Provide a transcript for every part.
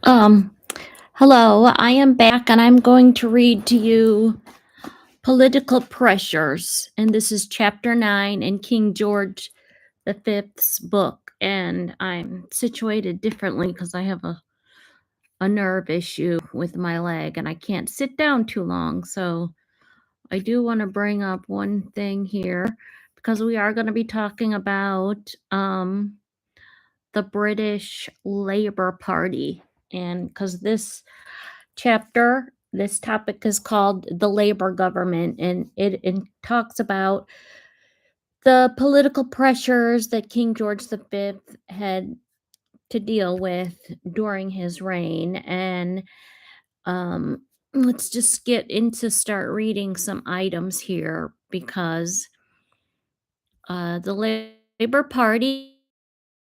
Um, Hello, I am back and I'm going to read to you Political Pressures. And this is chapter 9 in King George V.'s book. And I'm situated differently because I have a nerve issue with my leg and I can't sit down too long. So I do want to bring up one thing here because we are going to be talking about the British Labour Party. And because this topic is called the Labor Government, and it talks about the political pressures that King George V had to deal with during his reign. And um, let's just start reading some items here because the Labor Party,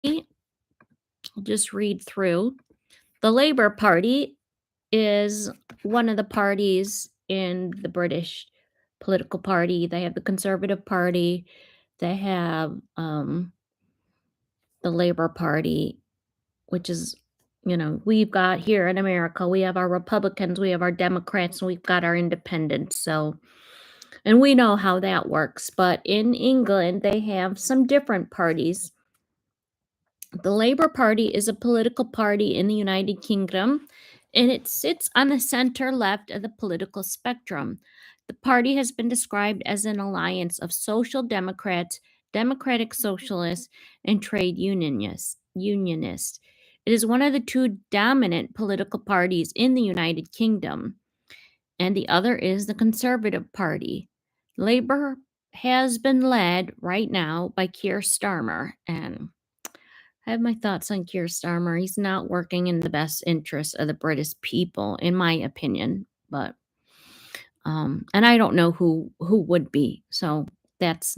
I'll just read through. The Labor Party is one of the parties in the British political party. They have the Conservative Party, they have the Labor Party, which is, we've got here in America, we have our Republicans, we have our Democrats, and we've got our independents. So, and we know how that works. But in England, they have some different parties. The Labour Party is a political party in the United Kingdom, and it sits on the center left of the political spectrum. The party has been described as an alliance of social democrats, democratic socialists, and trade unionists. It is one of the two dominant political parties in the United Kingdom, and the other is the Conservative Party. Labour has been led right now by Keir Starmer, and I have my thoughts on Keir Starmer. He's not working in the best interest of the British people, in my opinion. But and I don't know who would be. So it's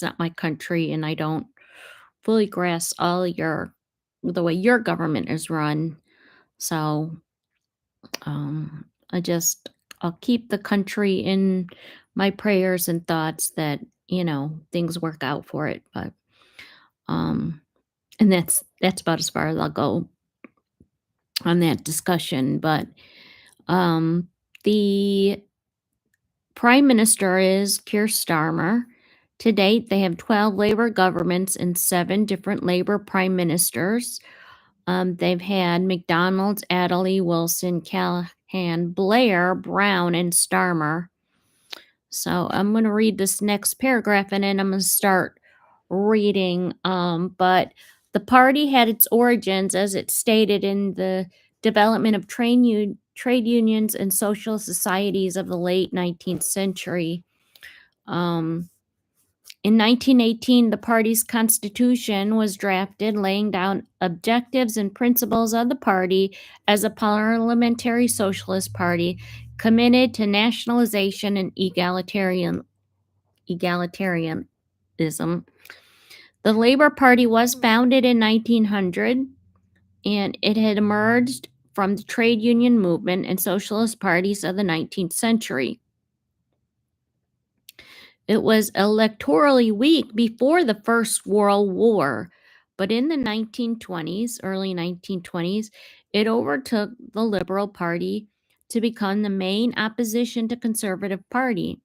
not my country, and I don't fully grasp the way your government is run. So I'll keep the country in my prayers and thoughts that things work out for it. But um, and that's about as far as I'll go on that discussion. But the prime minister is Keir Starmer. To date, they have 12 Labour governments and 7 different Labour prime ministers. They've had MacDonald, Attlee, Wilson, Callaghan, Blair, Brown, and Starmer. So I'm going to read this next paragraph and then I'm going to start reading. But the party had its origins, as it stated, in the development of trade unions and social societies of the late 19th century. In 1918, the party's constitution was drafted, laying down objectives and principles of the party as a parliamentary socialist party committed to nationalization and egalitarianism. The Labour Party was founded in 1900, and it had emerged from the trade union movement and socialist parties of the 19th century. It was electorally weak before the First World War, but in the early 1920s, it overtook the Liberal Party to become the main opposition to Conservative Party,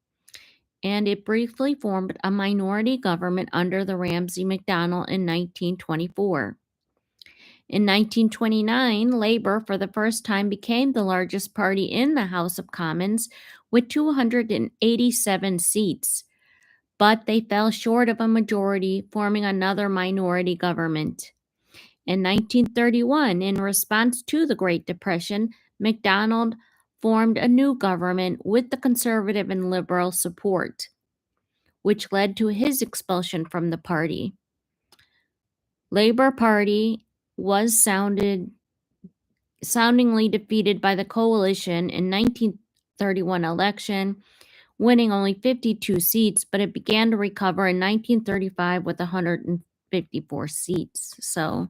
and it briefly formed a minority government under the Ramsay-MacDonald in 1924. In 1929, Labour for the first time became the largest party in the House of Commons with 287 seats, but they fell short of a majority, forming another minority government. In 1931, in response to the Great Depression, MacDonald formed a new government with the Conservative and Liberal support, which led to his expulsion from the party. Labour Party was soundingly defeated by the coalition in 1931 election, winning only 52 seats, but it began to recover in 1935 with 154 seats. So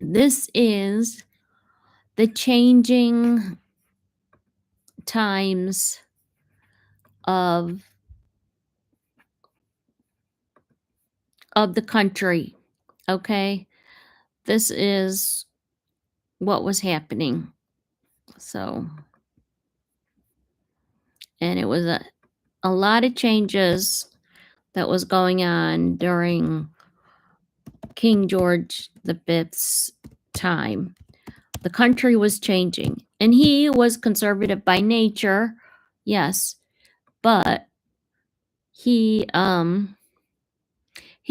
this is the changing times of the country. Okay, this is what was happening. So, and it was a lot of changes that was going on during King George V's time. The country was changing, and he was conservative by nature, yes, but he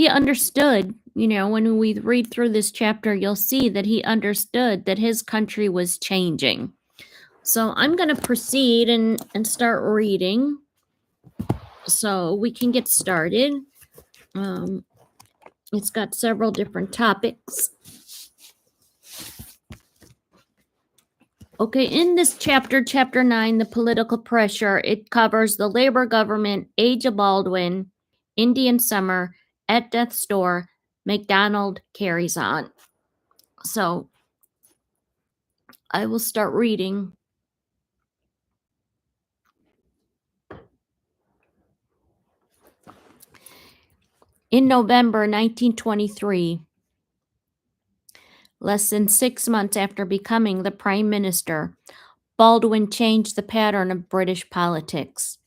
understood, when we read through this chapter, you'll see that he understood that his country was changing. So I'm going to proceed and start reading so we can get started. It's got several different topics. Okay, in this chapter, chapter 9, the political pressure, it covers the Labor government, age of Baldwin, Indian summer, at death's door, MacDonald carries on. So I will start reading. In November 1923, less than 6 months after becoming the Prime Minister, Baldwin changed the pattern of British politics.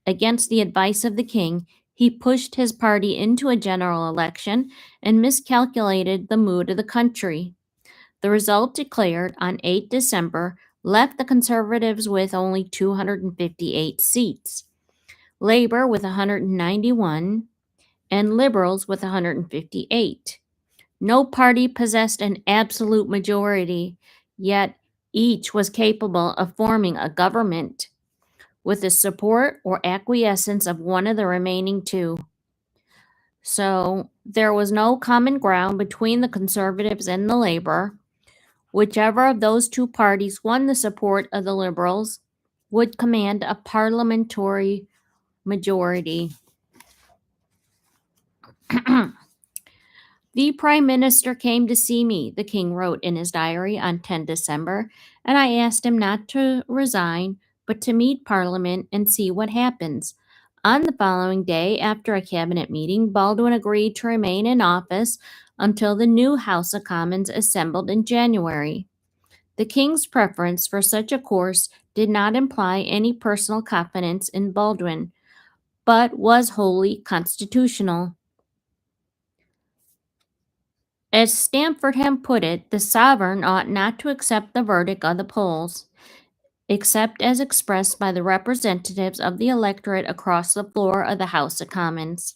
Against the advice of the king, he pushed his party into a general election and miscalculated the mood of the country. The result, declared on 8 December, left the Conservatives with only 258 seats, Labour with 191, and Liberals with 158. No party possessed an absolute majority, yet each was capable of forming a government with the support or acquiescence of one of the remaining two. So there was no common ground between the Conservatives and the Labour. Whichever of those two parties won the support of the Liberals would command a parliamentary majority. The Prime Minister came to see me, the king wrote in his diary on 10 December, and I asked him not to resign, but to meet Parliament and see what happens. On the following day, after a cabinet meeting, Baldwin agreed to remain in office until the new House of Commons assembled in January. The king's preference for such a course did not imply any personal confidence in Baldwin, but was wholly constitutional. As Stamfordham put it, the sovereign ought not to accept the verdict of the polls, except as expressed by the representatives of the electorate across the floor of the House of Commons.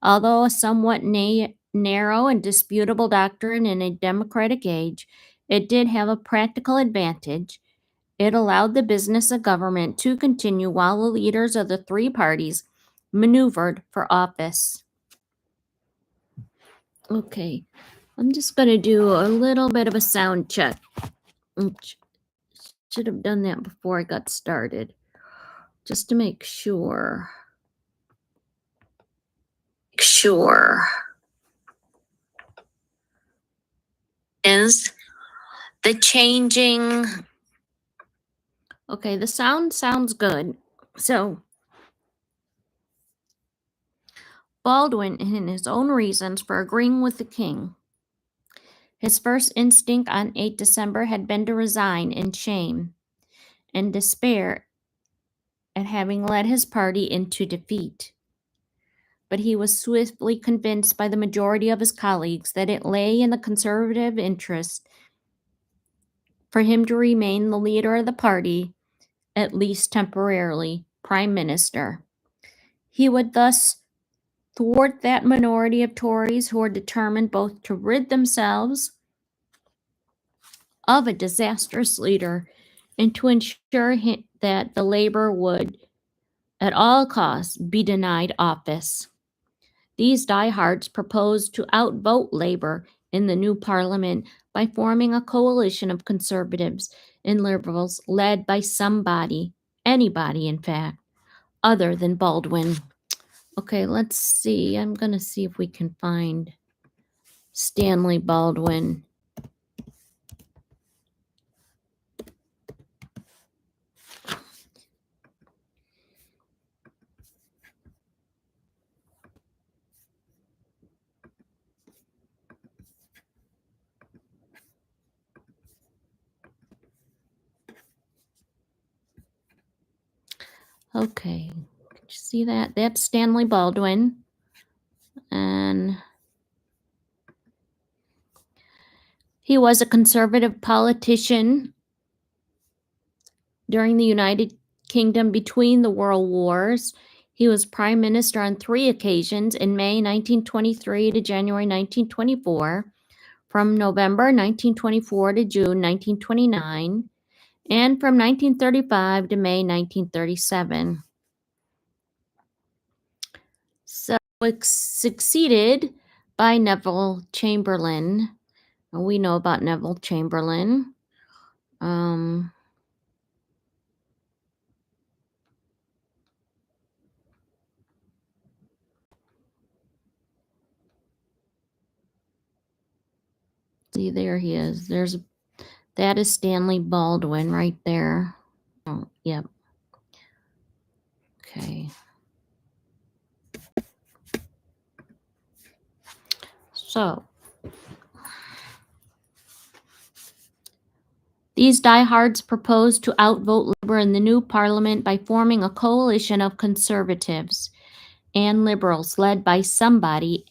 Although a somewhat narrow and disputable doctrine in a democratic age, it did have a practical advantage. It allowed the business of government to continue while the leaders of the three parties maneuvered for office. Okay, I'm just going to do a little bit of a sound check. Should have done that before I got started, just to make sure. Is the changing. Okay, the sound sounds good. So, Baldwin, in his own reasons for agreeing with the king, his first instinct on 8 December had been to resign in shame and despair at having led his party into defeat. But he was swiftly convinced by the majority of his colleagues that it lay in the conservative interest for him to remain the leader of the party, at least temporarily, prime minister. He would thus thwart that minority of Tories who were determined both to rid themselves of a disastrous leader and to ensure that the Labour would, at all costs, be denied office. These diehards proposed to outvote Labour in the new Parliament by forming a coalition of Conservatives and Liberals led by somebody, anybody in fact, other than Baldwin. Okay, let's see. I'm going to see if we can find Stanley Baldwin. Okay, did you see that? That's Stanley Baldwin. And he was a conservative politician during the United Kingdom between the World Wars. He was prime minister on 3 occasions in May 1923 to January 1924, from November 1924 to June 1929, and from 1935 to May 1937. So it's succeeded by Neville Chamberlain. We know about Neville Chamberlain. See, there he is. That is Stanley Baldwin right there. Oh, yep. Okay. So, these diehards proposed to outvote Labour in the new parliament by forming a coalition of conservatives and liberals led by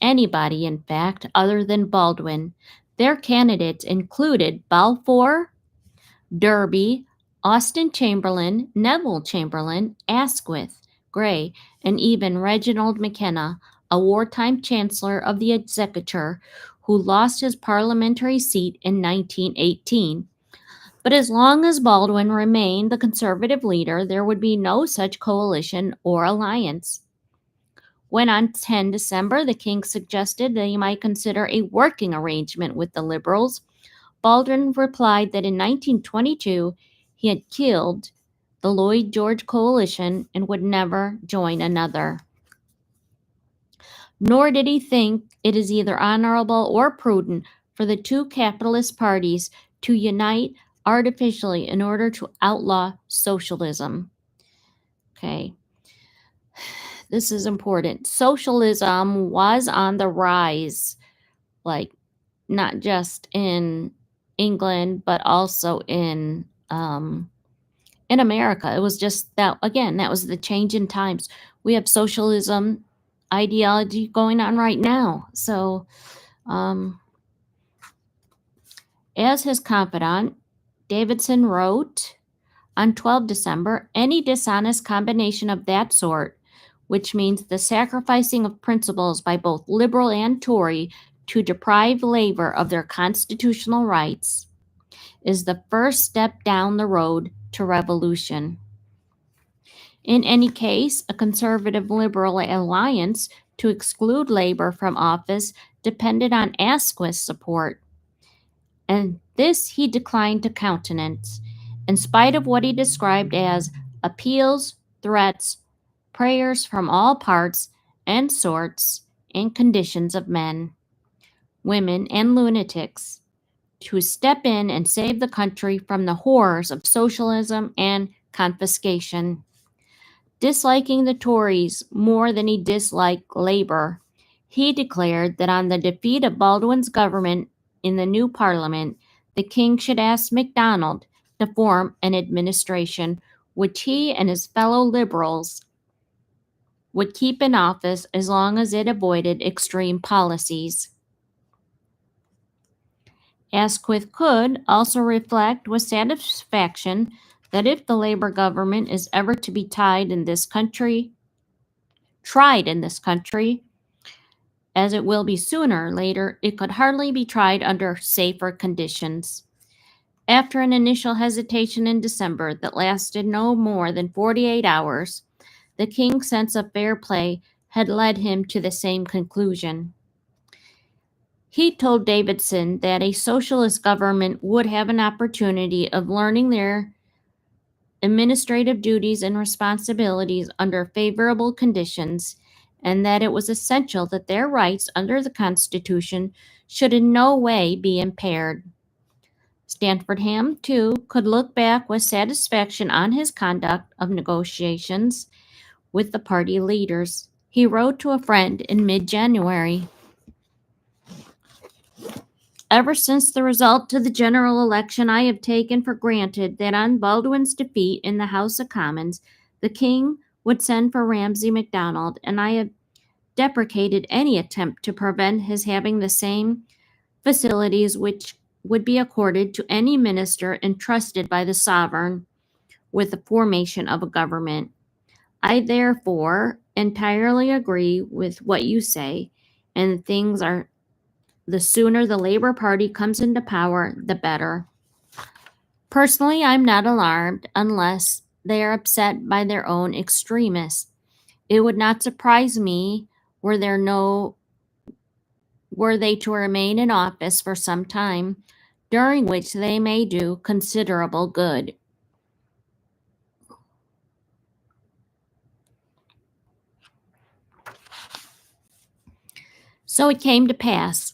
anybody in fact, other than Baldwin. Their candidates included Balfour, Derby, Austen Chamberlain, Neville Chamberlain, Asquith, Grey, and even Reginald McKenna, a wartime Chancellor of the Exchequer who lost his parliamentary seat in 1918. But as long as Baldwin remained the Conservative leader, there would be no such coalition or alliance. When on 10 December the king suggested that he might consider a working arrangement with the Liberals, Baldwin replied that in 1922 he had killed the Lloyd George coalition and would never join another. Nor did he think it is either honorable or prudent for the two capitalist parties to unite artificially in order to outlaw socialism. Okay. This is important. Socialism was on the rise, like not just in England, but also in America. It was just that, again, that was the change in times. We have socialism ideology going on right now. So, as his confidant, Davidson wrote on 12 December, any dishonest combination of that sort, which means the sacrificing of principles by both Liberal and Tory to deprive Labour of their constitutional rights, is the first step down the road to revolution. In any case, a Conservative-Liberal alliance to exclude Labour from office depended on Asquith's support, and this he declined to countenance, in spite of what he described as appeals, threats, prayers from all parts and sorts and conditions of men, women, and lunatics to step in and save the country from the horrors of socialism and confiscation. Disliking the Tories more than he disliked Labour, he declared that on the defeat of Baldwin's government in the new Parliament, the king should ask MacDonald to form an administration which he and his fellow Liberals would keep in office as long as it avoided extreme policies. Asquith could also reflect with satisfaction that if the Labour government is ever to be tried in this country, as it will be sooner or later, it could hardly be tried under safer conditions. After an initial hesitation in December that lasted no more than 48 hours, the king's sense of fair play had led him to the same conclusion. He told Davidson that a socialist government would have an opportunity of learning their administrative duties and responsibilities under favorable conditions, and that it was essential that their rights under the Constitution should in no way be impaired. Stanfordham, too, could look back with satisfaction on his conduct of negotiations with the party leaders. He wrote to a friend in mid-January, "Ever since the result of the general election, I have taken for granted that on Baldwin's defeat in the House of Commons, the king would send for Ramsay MacDonald, and I have deprecated any attempt to prevent his having the same facilities which would be accorded to any minister entrusted by the sovereign with the formation of a government. I therefore entirely agree with what you say, and things are the sooner the Labor Party comes into power, the better. Personally, I'm not alarmed unless they are upset by their own extremists. It would not surprise me were they to remain in office for some time, during which they may do considerable good. So it came to pass.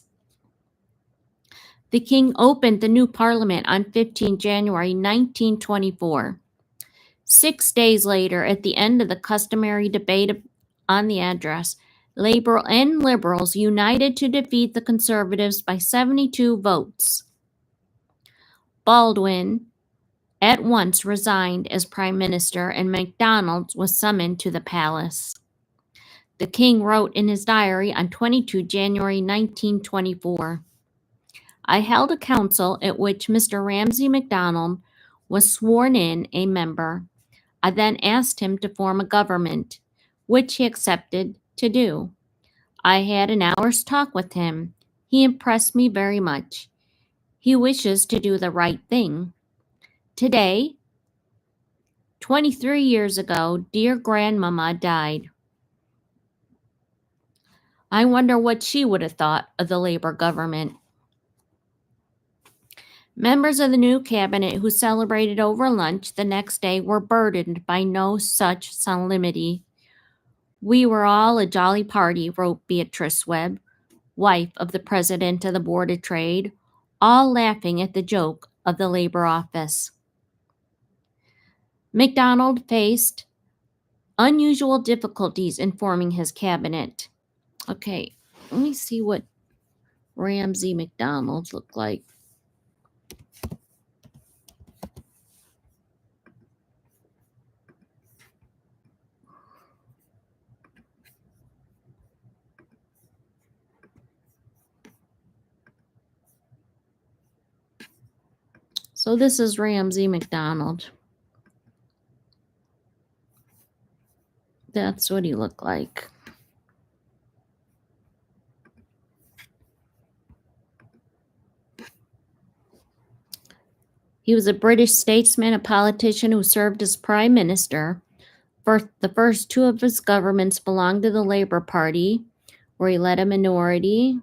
The king opened the new parliament on 15 January 1924. 6 days later, at the end of the customary debate on the address, Labor and Liberals united to defeat the Conservatives by 72 votes. Baldwin at once resigned as Prime Minister, and MacDonald was summoned to the palace. The king wrote in his diary on 22 January 1924, I held a council at which Mr. Ramsay MacDonald was sworn in a member. I then asked him to form a government, which he accepted to do. I had an hour's talk with him. He impressed me very much. He wishes to do the right thing. Today, 23 years ago, dear grandmama died. I wonder what she would have thought of the Labor government. Members of the new cabinet who celebrated over lunch the next day were burdened by no such solemnity. We were all a jolly party, wrote Beatrice Webb, wife of the president of the Board of Trade, all laughing at the joke of the Labor office. MacDonald faced unusual difficulties in forming his cabinet. Okay, let me see what Ramsay MacDonald looked like. So this is Ramsay MacDonald. That's what he looked like. He was a British statesman, a politician who served as prime minister. The first two of his governments belonged to the Labour Party, where he led a minority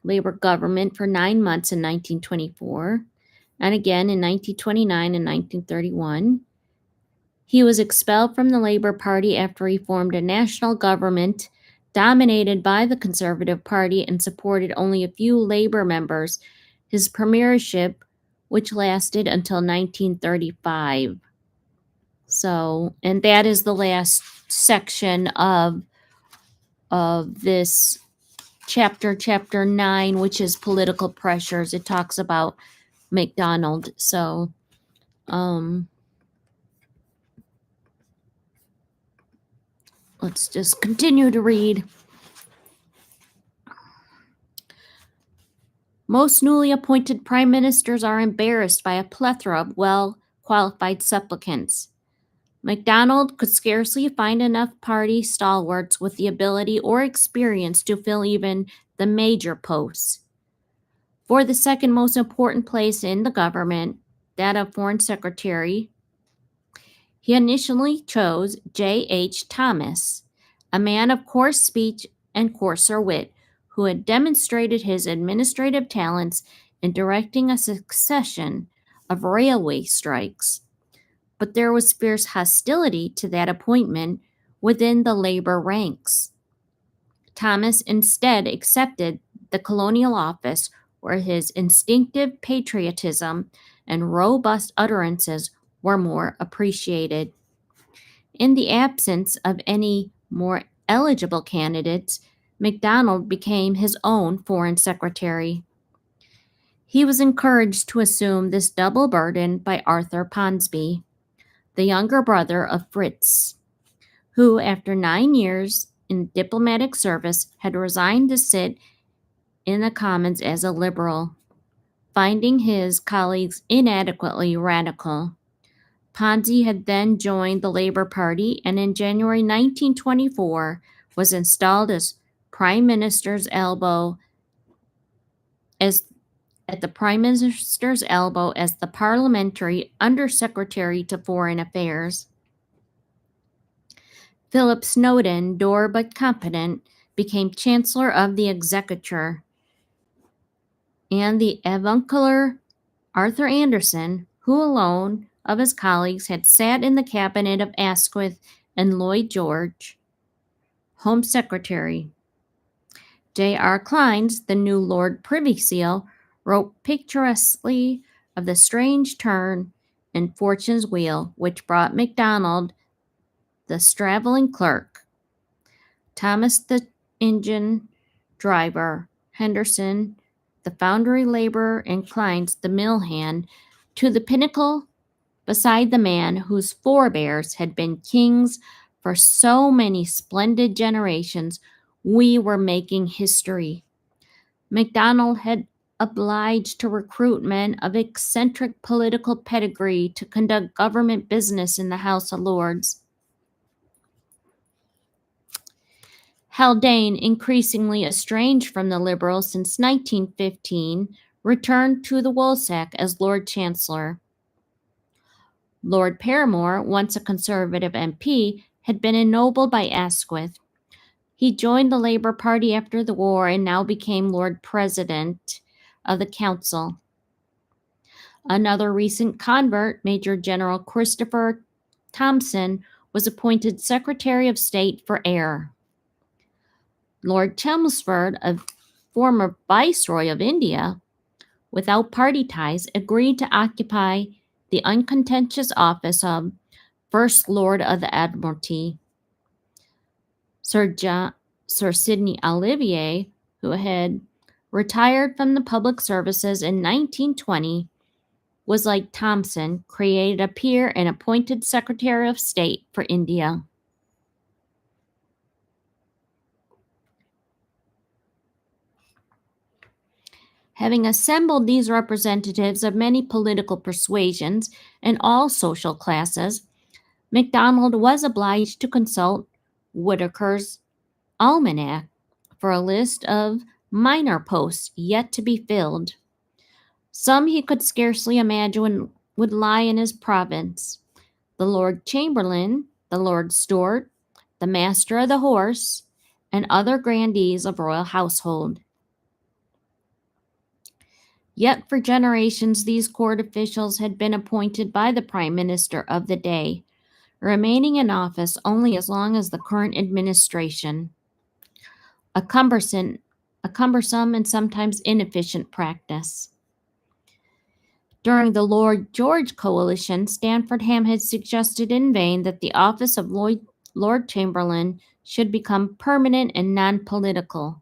Labour government for 9 months in 1924, and again in 1929 and 1931. He was expelled from the Labour Party after he formed a national government dominated by the Conservative Party and supported only a few Labour members. His premiership, which lasted until 1935. So, and that is the last section of this chapter 9, which is political pressures. It talks about MacDonald. So, let's just continue to read. Most newly appointed prime ministers are embarrassed by a plethora of well-qualified supplicants. MacDonald could scarcely find enough party stalwarts with the ability or experience to fill even the major posts. For the second most important place in the government, that of Foreign Secretary, he initially chose J.H. Thomas, a man of coarse speech and coarser wit, who had demonstrated his administrative talents in directing a succession of railway strikes. But there was fierce hostility to that appointment within the Labour ranks. Thomas instead accepted the colonial office, where his instinctive patriotism and robust utterances were more appreciated. In the absence of any more eligible candidates, MacDonald became his own foreign secretary. He was encouraged to assume this double burden by Arthur Ponsonby, the younger brother of Fritz, who, after 9 years in diplomatic service, had resigned to sit in the Commons as a Liberal, finding his colleagues inadequately radical. Ponzi had then joined the Labour Party and in January 1924 was installed as Prime Minister's elbow as at the Prime Minister's elbow as the Parliamentary Undersecretary to Foreign Affairs. Philip Snowdon, dour but competent, became Chancellor of the Exchequer, and the avuncular Arthur Anderson, who alone of his colleagues had sat in the cabinet of Asquith and Lloyd George, Home Secretary. J.R. Clines, the new Lord Privy Seal, wrote picturesquely of the strange turn in fortune's wheel which brought MacDonald, the straveling clerk, Thomas the engine driver, Henderson, the foundry laborer, and Clines, the mill hand, to the pinnacle beside the man whose forebears had been kings for so many splendid generations. We were making history. MacDonald had obliged to recruit men of eccentric political pedigree to conduct government business in the House of Lords. Haldane, increasingly estranged from the Liberals since 1915, returned to the woolsack as Lord Chancellor. Lord Paramore, once a Conservative MP, had been ennobled by Asquith. He joined the Labour Party after the war and now became Lord President of the Council. Another recent convert, Major General Christopher Thomson, was appointed Secretary of State for Air. Lord Chelmsford, a former Viceroy of India, without party ties, agreed to occupy the uncontentious office of First Lord of the Admiralty. Sir Sidney Olivier, who had retired from the public services in 1920, was like Thomson, created a peer and appointed Secretary of State for India. Having assembled these representatives of many political persuasions and all social classes, MacDonald was obliged to consult Whitaker's Almanac for a list of minor posts yet to be filled. Some he could scarcely imagine would lie in his province: the Lord Chamberlain, the Lord Steward, the Master of the Horse, and other grandees of royal household. Yet for generations these court officials had been appointed by the Prime Minister of the day, remaining in office only as long as the current administration. A cumbersome and sometimes inefficient practice. During the Lord George coalition, Stanfordham had suggested in vain that the office of Lord Chamberlain should become permanent and non-political.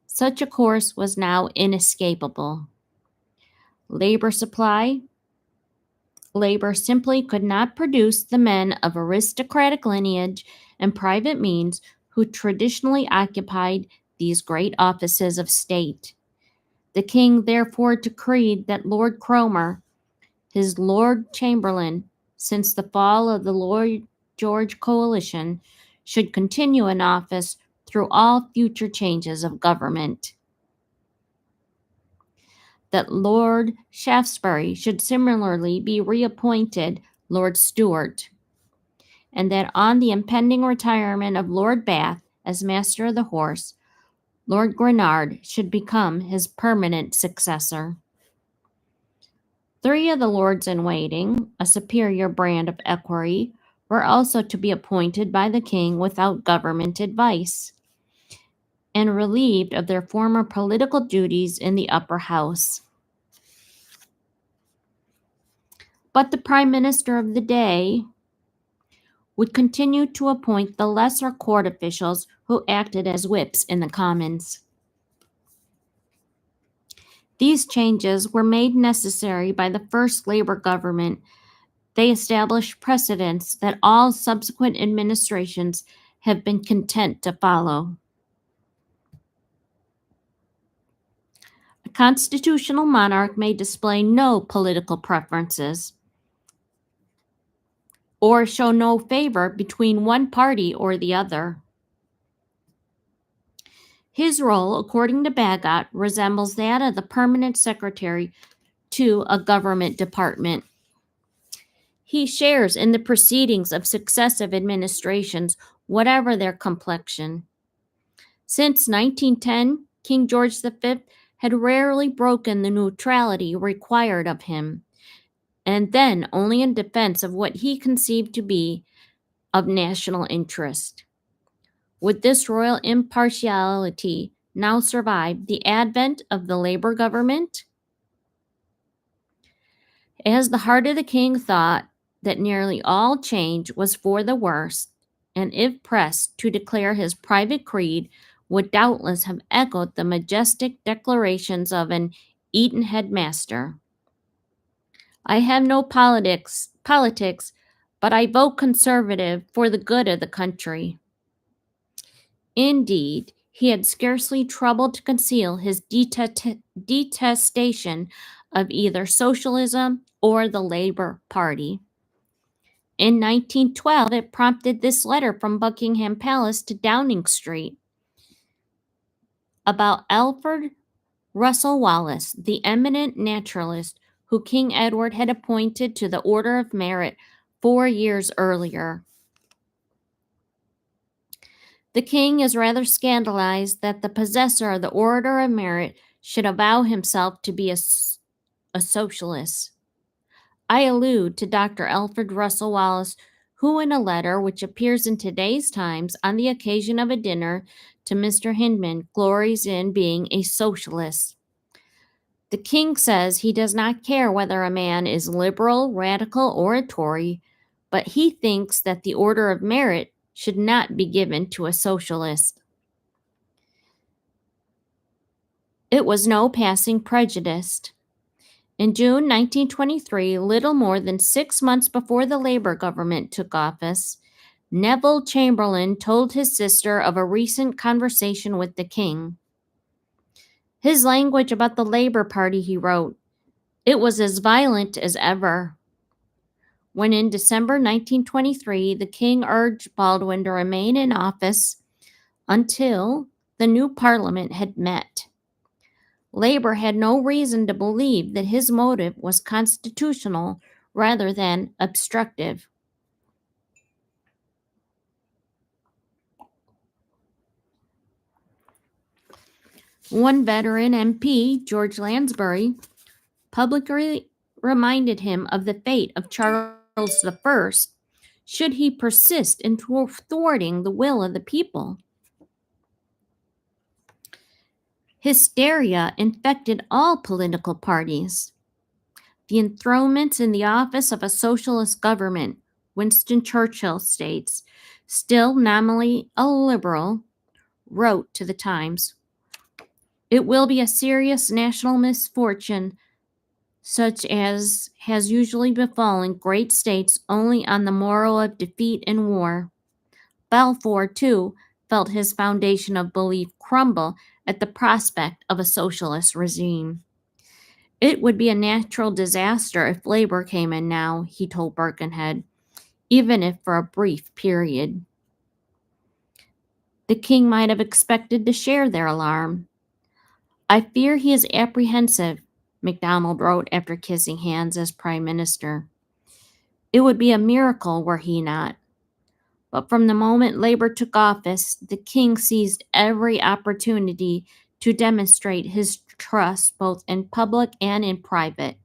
Such a course was now inescapable. Labor simply could not produce the men of aristocratic lineage and private means who traditionally occupied these great offices of state. The king therefore decreed that Lord Cromer, his Lord Chamberlain, since the fall of the Lord George coalition, should continue in office through all future changes of government. That Lord Shaftesbury should similarly be reappointed Lord Stewart, and that on the impending retirement of Lord Bath as Master of the Horse, Lord Granard should become his permanent successor. 3 of the lords-in-waiting, a superior brand of equerry, were also to be appointed by the king without government advice, and relieved of their former political duties in the upper house. But the Prime Minister of the day would continue to appoint the lesser court officials who acted as whips in the Commons. These changes were made necessary by the first Labour government They established precedents that all subsequent administrations have been content to follow. A constitutional monarch may display no political preferences or show no favor between one party or the other. His role, according to Bagot, resembles that of the permanent secretary to a government department. He shares in the proceedings of successive administrations, whatever their complexion. Since 1910, King George V had rarely broken the neutrality required of him, and then only in defense of what he conceived to be of national interest. Would this royal impartiality now survive the advent of the Labour government? As the heart of the king thought that nearly all change was for the worse, and if pressed to declare his private creed, would doubtless have echoed the majestic declarations of an Eton headmaster. I have no politics, but I vote conservative for the good of the country. Indeed, he had scarcely troubled to conceal his detestation of either socialism or the Labour Party. In 1912, it prompted this letter from Buckingham Palace to Downing Street about Alfred Russel Wallace, the eminent naturalist who King Edward had appointed to the Order of Merit 4 years earlier. The king is rather scandalized that the possessor of the Order of Merit should avow himself to be a socialist. I allude to Dr. Alfred Russel Wallace, who in a letter which appears in today's Times on the occasion of a dinner to Mr. Hindman glories in being a socialist. The king says he does not care whether a man is liberal, radical, or a Tory, but he thinks that the Order of Merit should not be given to a socialist. It was no passing prejudice. In June 1923, little more than 6 months before the Labour government took office, Neville Chamberlain told his sister of a recent conversation with the king. His language about the Labour Party, he wrote, it was as violent as ever. When in December 1923, the king urged Baldwin to remain in office until the new parliament had met. Labour had no reason to believe that his motive was constitutional rather than obstructive. One veteran MP, George Lansbury, publicly reminded him of the fate of Charles I should he persist in thwarting the will of the people. Hysteria infected all political parties. The enthronement in the office of a socialist government, Winston Churchill states, still nominally a liberal, wrote to the Times, "It will be a serious national misfortune such as has usually befallen great states only on the morrow of defeat in war." Balfour, too, felt his foundation of belief crumble at the prospect of a socialist regime. It would be a natural disaster if Labour came in now, he told Birkenhead, even if for a brief period. The king might have expected to share their alarm. I fear he is apprehensive, MacDonald wrote after kissing hands as Prime Minister. It would be a miracle were he not. But from the moment Labour took office, the king seized every opportunity to demonstrate his trust both in public and in private.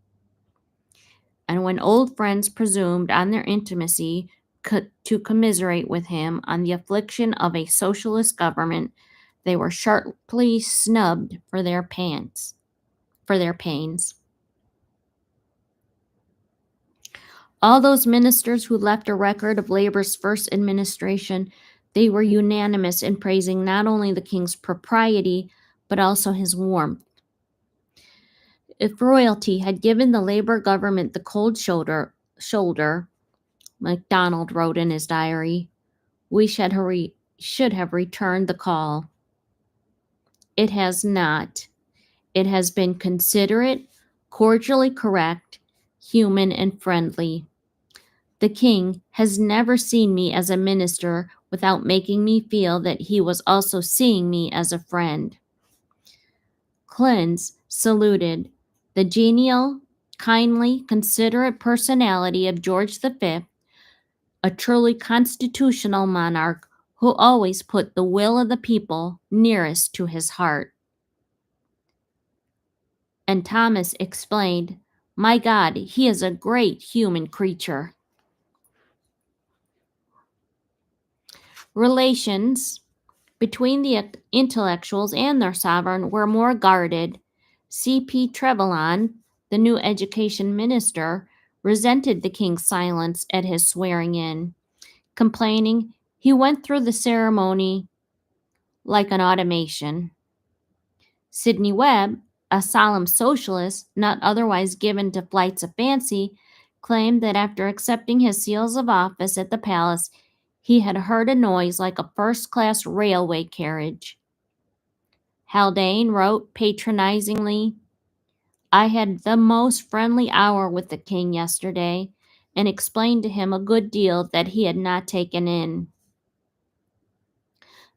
And when old friends presumed on their intimacy to commiserate with him on the affliction of a socialist government, they were sharply snubbed for their pains. All those ministers who left a record of Labour's first administration, they were unanimous in praising not only the king's propriety, but also his warmth. If royalty had given the Labour government the cold shoulder shoulder. MacDonald wrote in his diary, "We should have returned the call. It has not. It has been considerate, cordially correct, human, and friendly. The king has never seen me as a minister without making me feel that he was also seeing me as a friend." Cleanse saluted the genial, kindly, considerate personality of George V, a truly constitutional monarch who always put the will of the people nearest to his heart. And Thomas explained, "My God, he is a great human creature." Relations between the intellectuals and their sovereign were more guarded. C.P. Trevelyan, the new education minister, resented the king's silence at his swearing in, complaining he went through the ceremony like an automation. Sidney Webb, a solemn socialist not otherwise given to flights of fancy, claimed that after accepting his seals of office at the palace, he had heard a noise like a first-class railway carriage. Haldane wrote patronizingly, "I had the most friendly hour with the king yesterday and explained to him a good deal that he had not taken in."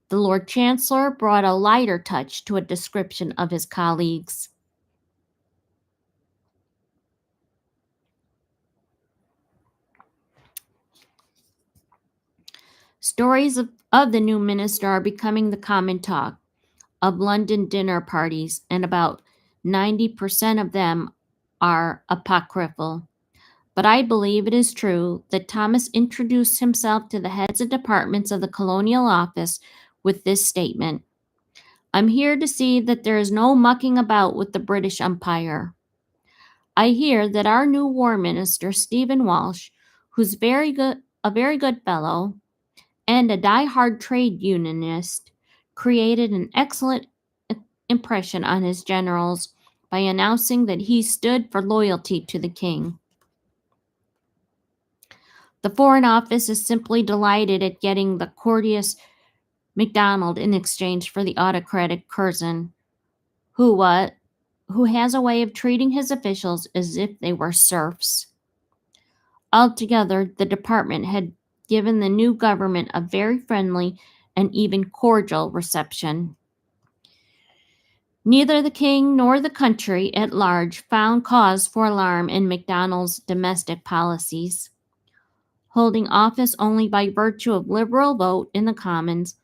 The Lord Chancellor brought a lighter touch to a description of his colleagues. Stories of the new minister are becoming the common talk of London dinner parties, and about 90% of them are apocryphal. But I believe it is true that Thomas introduced himself to the heads of departments of the Colonial Office with this statement: "I'm here to see that there is no mucking about with the British Empire. I hear that our new War Minister, Stephen Walsh, who's a very good fellow, and a die-hard trade unionist, created an excellent impression on his generals by announcing that he stood for loyalty to the king. The Foreign Office is simply delighted at getting the courteous MacDonald in exchange for the autocratic Curzon, who has a way of treating his officials as if they were serfs." Altogether, the department had given the new government a very friendly and even cordial reception. Neither the king nor the country at large found cause for alarm in MacDonald's domestic policies. Holding office only by virtue of liberal vote in the Commons,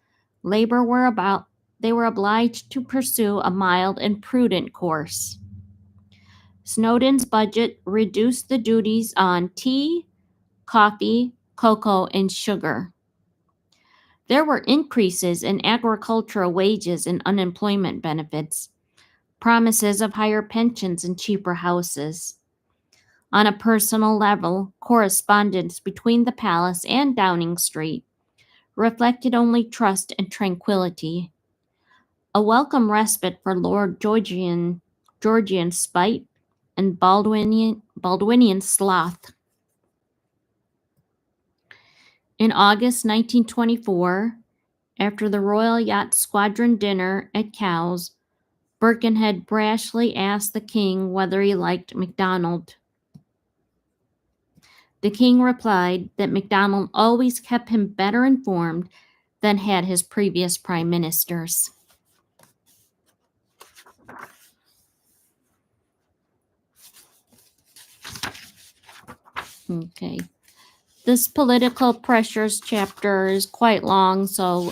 Labour were obliged to pursue a mild and prudent course. Snowdon's budget reduced the duties on tea, coffee, cocoa, and sugar. There were increases in agricultural wages and unemployment benefits, promises of higher pensions and cheaper houses. On a personal level, correspondence between the palace and Downing Street reflected only trust and tranquility, a welcome respite for Lord Georgian spite and Baldwinian sloth. In August 1924, after the Royal Yacht Squadron dinner at Cowes, Birkenhead brashly asked the king whether he liked MacDonald. The king replied that MacDonald always kept him better informed than had his previous prime ministers. Okay. This political pressures chapter is quite long, so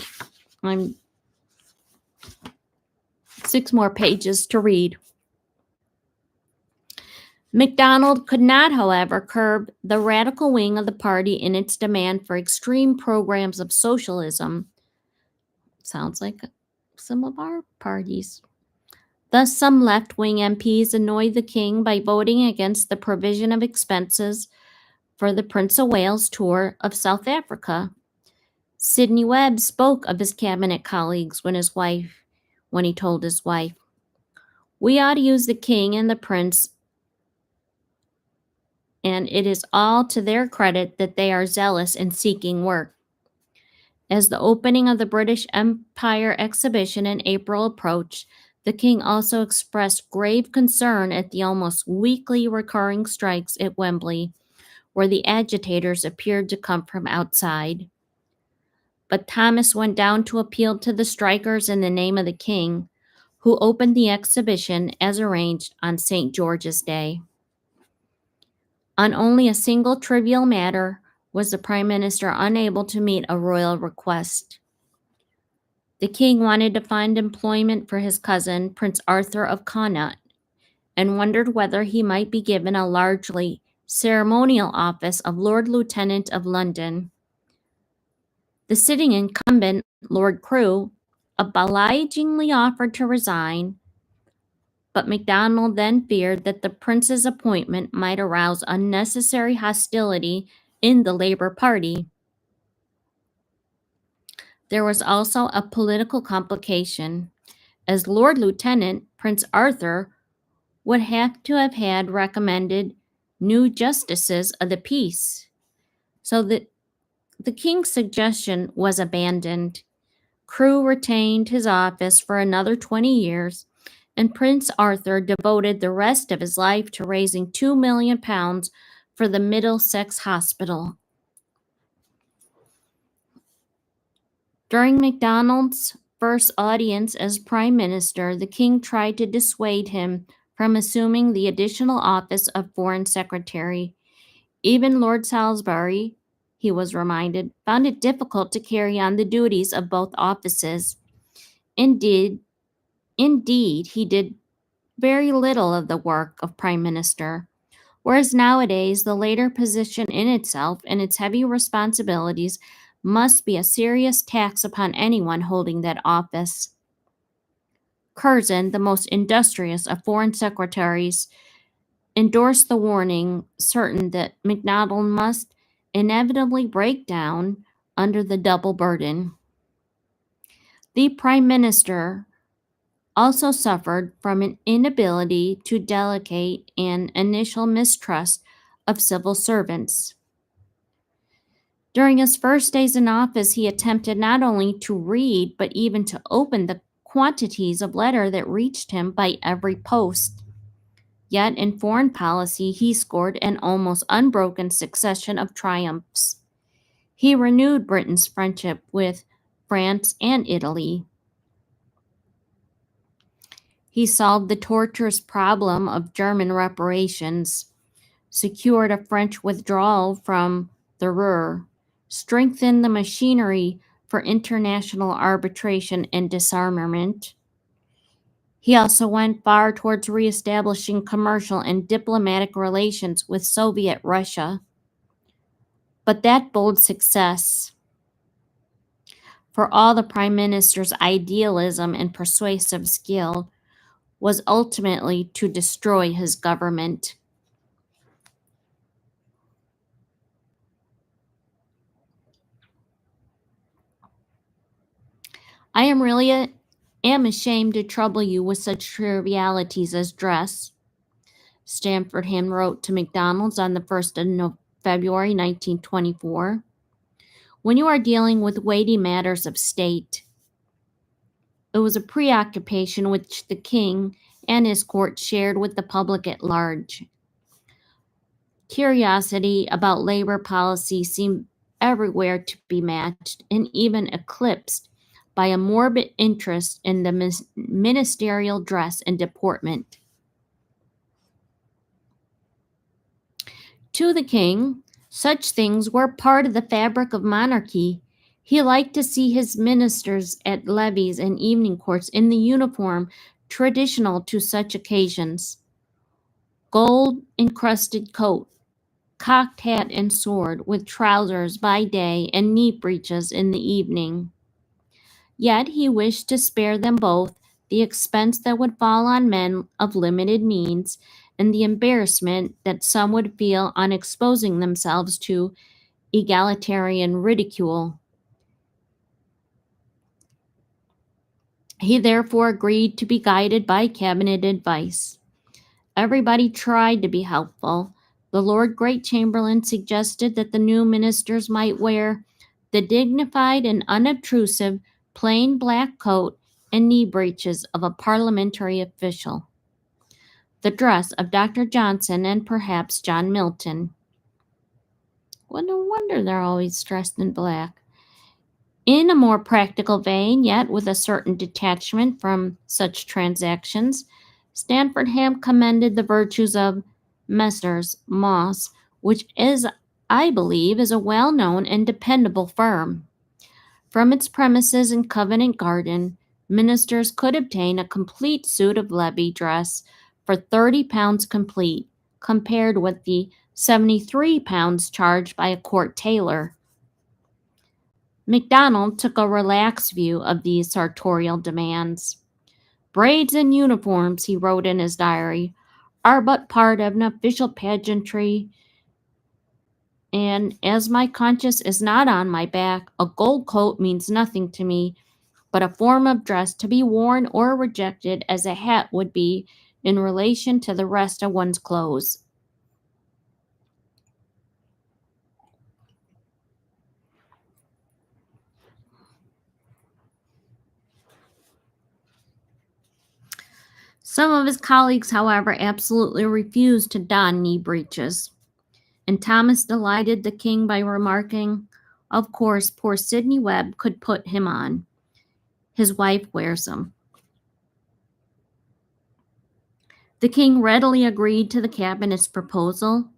I'm 6 more pages to read. MacDonald could not, however, curb the radical wing of the party in its demand for extreme programs of socialism. Sounds like some of our parties. Thus, some left-wing MPs annoyed the king by voting against the provision of expenses for the Prince of Wales tour of South Africa. Sidney Webb spoke of his cabinet colleagues when he told his wife, "We ought to use the king and the prince and it is all to their credit that they are zealous in seeking work. As the opening of the British Empire exhibition in April approached, the king also expressed grave concern at the almost weekly recurring strikes at Wembley, where the agitators appeared to come from outside. But Thomas went down to appeal to the strikers in the name of the king, who opened the exhibition as arranged on St. George's Day. On only a single trivial matter was the Prime Minister unable to meet a royal request. The king wanted to find employment for his cousin, Prince Arthur of Connaught, and wondered whether he might be given a largely ceremonial office of Lord Lieutenant of London. The sitting incumbent, Lord Crewe, obligingly offered to resign, but MacDonald then feared that the prince's appointment might arouse unnecessary hostility in the Labour Party. There was also a political complication. As Lord Lieutenant, Prince Arthur would have to have had recommended new justices of the peace, so that the king's suggestion was abandoned. Crewe retained his office for another 20 years, and Prince Arthur devoted the rest of his life to raising £2 million for the Middlesex Hospital. During MacDonald's first audience as Prime Minister, the king tried to dissuade him from assuming the additional office of Foreign Secretary. Even Lord Salisbury, he was reminded, found it difficult to carry on the duties of both offices. Indeed, he did very little of the work of Prime Minister, whereas nowadays the latter position in itself and its heavy responsibilities must be a serious tax upon anyone holding that office. Curzon, the most industrious of foreign secretaries, endorsed the warning, certain that MacDonald must inevitably break down under the double burden. The Prime Minister also suffered from an inability to delegate and initial mistrust of civil servants. During his first days in office, he attempted not only to read, but even to open the quantities of letter that reached him by every post. Yet in foreign policy, he scored an almost unbroken succession of triumphs. He renewed Britain's friendship with France and Italy. He solved the torturous problem of German reparations, secured a French withdrawal from the Ruhr, strengthened the machinery for international arbitration and disarmament. He also went far towards reestablishing commercial and diplomatic relations with Soviet Russia. But that bold success, for all the Prime Minister's idealism and persuasive skill, was ultimately to destroy his government. I am ashamed to trouble you with such trivialities as dress, Stamfordham wrote to MacDonald on the 1st of February 1924. When you are dealing with weighty matters of state, it was a preoccupation which the king and his court shared with the public at large. Curiosity about labor policy seemed everywhere to be matched and even eclipsed by a morbid interest in the ministerial dress and deportment. To the king, such things were part of the fabric of monarchy. He liked to see his ministers at levees and evening courts in the uniform traditional to such occasions: gold-encrusted coat, cocked hat and sword, with trousers by day and knee breeches in the evening. Yet he wished to spare them both the expense that would fall on men of limited means and the embarrassment that some would feel on exposing themselves to egalitarian ridicule. He therefore agreed to be guided by cabinet advice. Everybody tried to be helpful, The Lord Great Chamberlain suggested that the new ministers might wear the dignified and unobtrusive plain black coat and knee breeches of a parliamentary official, the dress of Dr. Johnson and perhaps John Milton. Well, no wonder they're always dressed in black. In a more practical vein, yet with a certain detachment from such transactions, Stanfordham commended the virtues of Messrs. Moss, which is, I believe, is a well-known and dependable firm. From its premises in Covent Garden, ministers could obtain a complete suit of levee dress for £30 complete, compared with the £73 charged by a court tailor. MacDonald took a relaxed view of these sartorial demands. Braids and uniforms, he wrote in his diary, are but part of an official pageantry, and as my conscience is not on my back, a gold coat means nothing to me, but a form of dress to be worn or rejected as a hat would be in relation to the rest of one's clothes. Some of his colleagues, however, absolutely refused to don knee breeches, and Thomas delighted the king by remarking, "Of course, poor Sidney Webb could put him on. His wife wears them." The king readily agreed to the cabinet's proposal.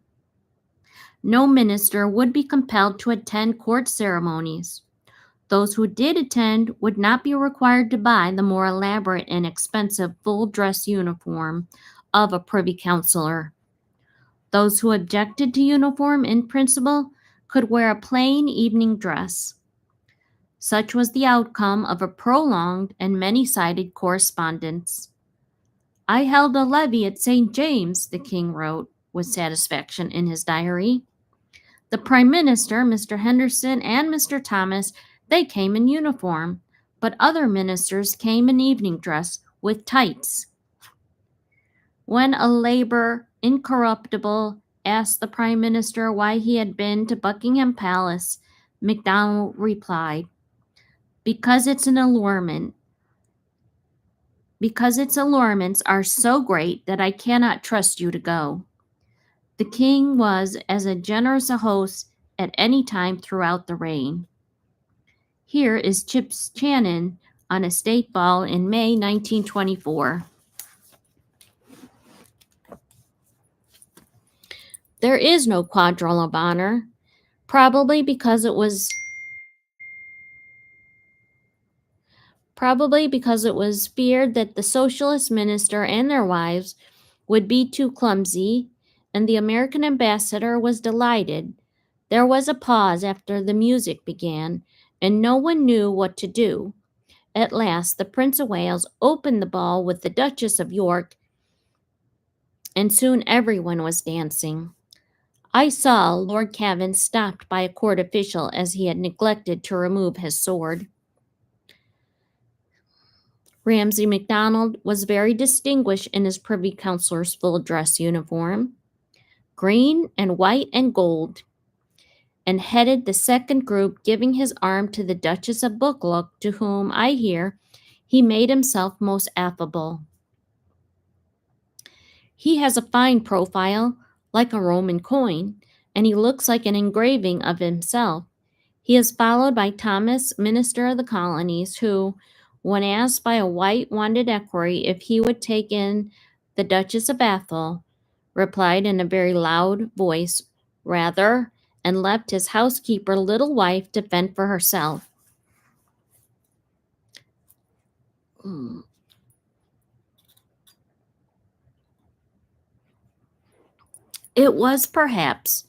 No minister would be compelled to attend court ceremonies. Those who did attend would not be required to buy the more elaborate and expensive full-dress uniform of a privy councillor. Those who objected to uniform in principle could wear a plain evening dress. Such was the outcome of a prolonged and many-sided correspondence. "I held a levee at St. James," the king wrote with satisfaction in his diary. "The Prime Minister, Mr. Henderson, and Mr. Thomas, they came in uniform, but other ministers came in evening dress with tights." When a Labour incorruptible asked the Prime Minister why he had been to Buckingham Palace, MacDonald replied, "Because its allurements are so great that I cannot trust you to go." The king was as generous a host at any time throughout the reign. Here is Chips Channon on a state ball in May 1924. There is no quadrille of honor, probably because it was feared that the socialist minister and their wives would be too clumsy, and the American ambassador was delighted. There was a pause after the music began, and no one knew what to do. At last, the Prince of Wales opened the ball with the Duchess of York, and soon everyone was dancing. I saw Lord Cavan stopped by a court official as he had neglected to remove his sword. Ramsay MacDonald was very distinguished in his Privy Councillor's full dress uniform, green and white and gold, and headed the second group, giving his arm to the Duchess of Buccleuch, to whom, I hear, he made himself most affable. He has a fine profile, like a Roman coin, and he looks like an engraving of himself. He is followed by Thomas, Minister of the Colonies, who, when asked by a white-wanded equerry if he would take in the Duchess of Atholl, replied in a very loud voice, "Rather," and left his housekeeper little wife to fend for herself. It was perhaps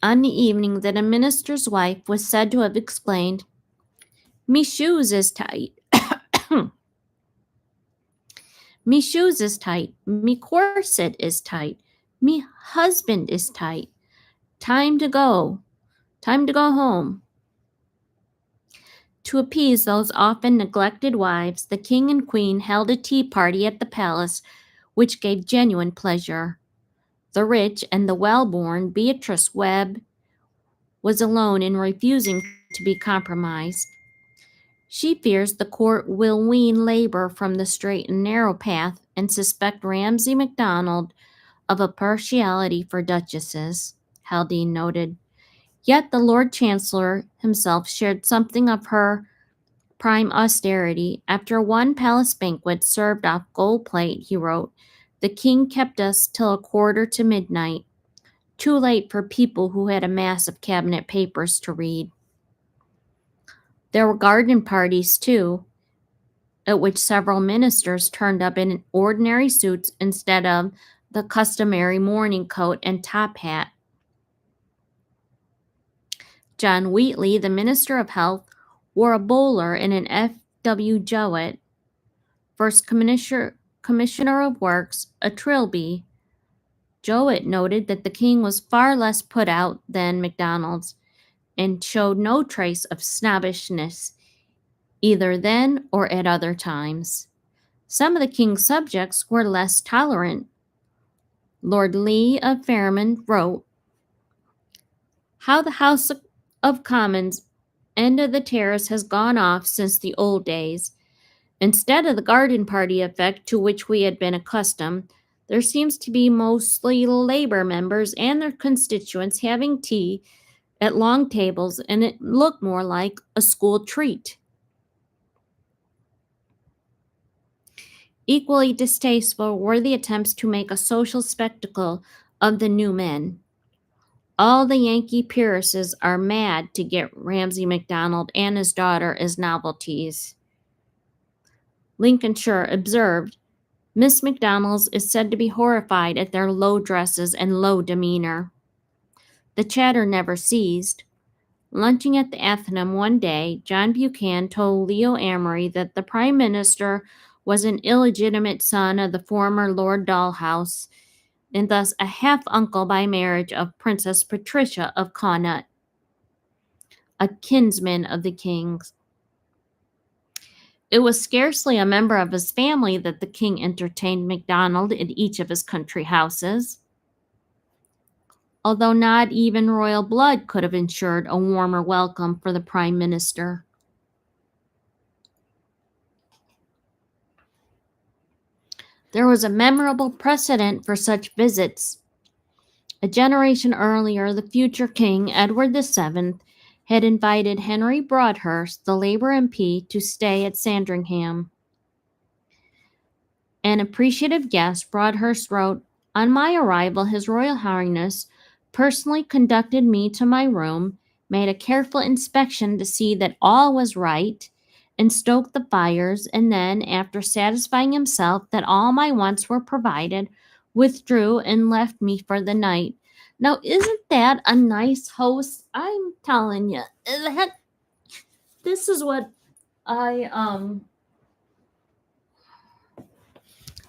on the evening that a minister's wife was said to have exclaimed, "Me shoes is tight. Me shoes is tight. Me corset is tight. Me husband is tight. Time to go. Time to go home." To appease those often neglected wives, the king and queen held a tea party at the palace, which gave genuine pleasure. The rich and the well-born Beatrice Webb was alone in refusing to be compromised. She fears the court will wean labor from the straight and narrow path and suspect Ramsay MacDonald of a partiality for duchesses, Haldane noted. Yet the Lord Chancellor himself shared something of her prime austerity. After one palace banquet served off gold plate, he wrote, the king kept us till a quarter to midnight, too late for people who had a mass of cabinet papers to read. There were garden parties, too, at which several ministers turned up in ordinary suits instead of the customary morning coat and top hat. John Wheatley, the Minister of Health, wore a bowler and an F.W. Jowett, first Commissioner of Works, a trilby. Jowett noted that the king was far less put out than MacDonald's and showed no trace of snobbishness either then or at other times. Some of the king's subjects were less tolerant. Lord Lee of Fairmont wrote, how the House of Commons end of the terrace has gone off since the old days. Instead of the garden party effect to which we had been accustomed, there seems to be mostly Labour members and their constituents having tea at long tables, and it looked more like a school treat. Equally distasteful were the attempts to make a social spectacle of the new men. All the Yankee peeresses are mad to get Ramsay MacDonald and his daughter as novelties. Lincolnshire observed, Miss MacDonald's is said to be horrified at their low dresses and low demeanor. The chatter never ceased. Lunching at the Athenaeum one day, John Buchanan told Leo Amory that the Prime Minister was an illegitimate son of the former Lord Dalhousie, and thus a half-uncle by marriage of Princess Patricia of Connaught, a kinsman of the king's. It was scarcely a member of his family that the king entertained MacDonald at each of his country houses, although not even royal blood could have ensured a warmer welcome for the Prime Minister. There was a memorable precedent for such visits. A generation earlier, the future king, Edward VII, had invited Henry Broadhurst, the Labour MP, to stay at Sandringham. An appreciative guest, Broadhurst wrote, on my arrival, His Royal Highness personally conducted me to my room, made a careful inspection to see that all was right, and stoked the fires, and then, after satisfying himself that all my wants were provided, withdrew and left me for the night. Now, isn't that a nice host? I'm telling you, this is what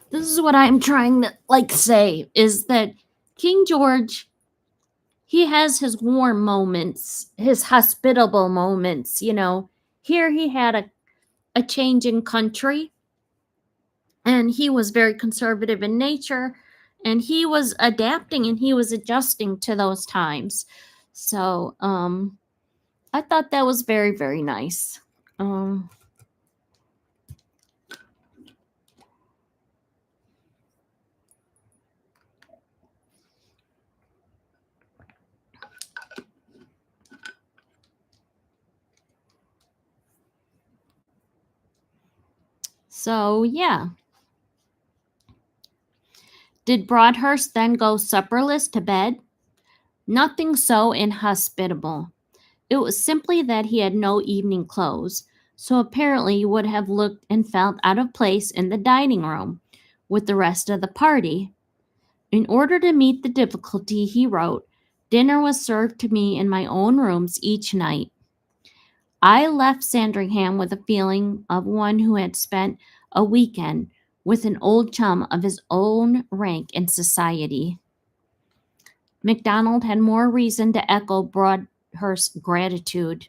this is what I'm trying to say, is that King George, he has his warm moments, his hospitable moments, Here he had a change in country, and he was very conservative in nature, and he was adapting and he was adjusting to those times. So I thought that was very, very nice. So yeah. Did Broadhurst then go supperless to bed? Nothing so inhospitable. It was simply that he had no evening clothes, so apparently he would have looked and felt out of place in the dining room with the rest of the party. In order to meet the difficulty, he wrote, dinner was served to me in my own rooms each night. I left Sandringham with a feeling of one who had spent a weekend with an old chum of his own rank in society. MacDonald had more reason to echo Broadhurst's gratitude.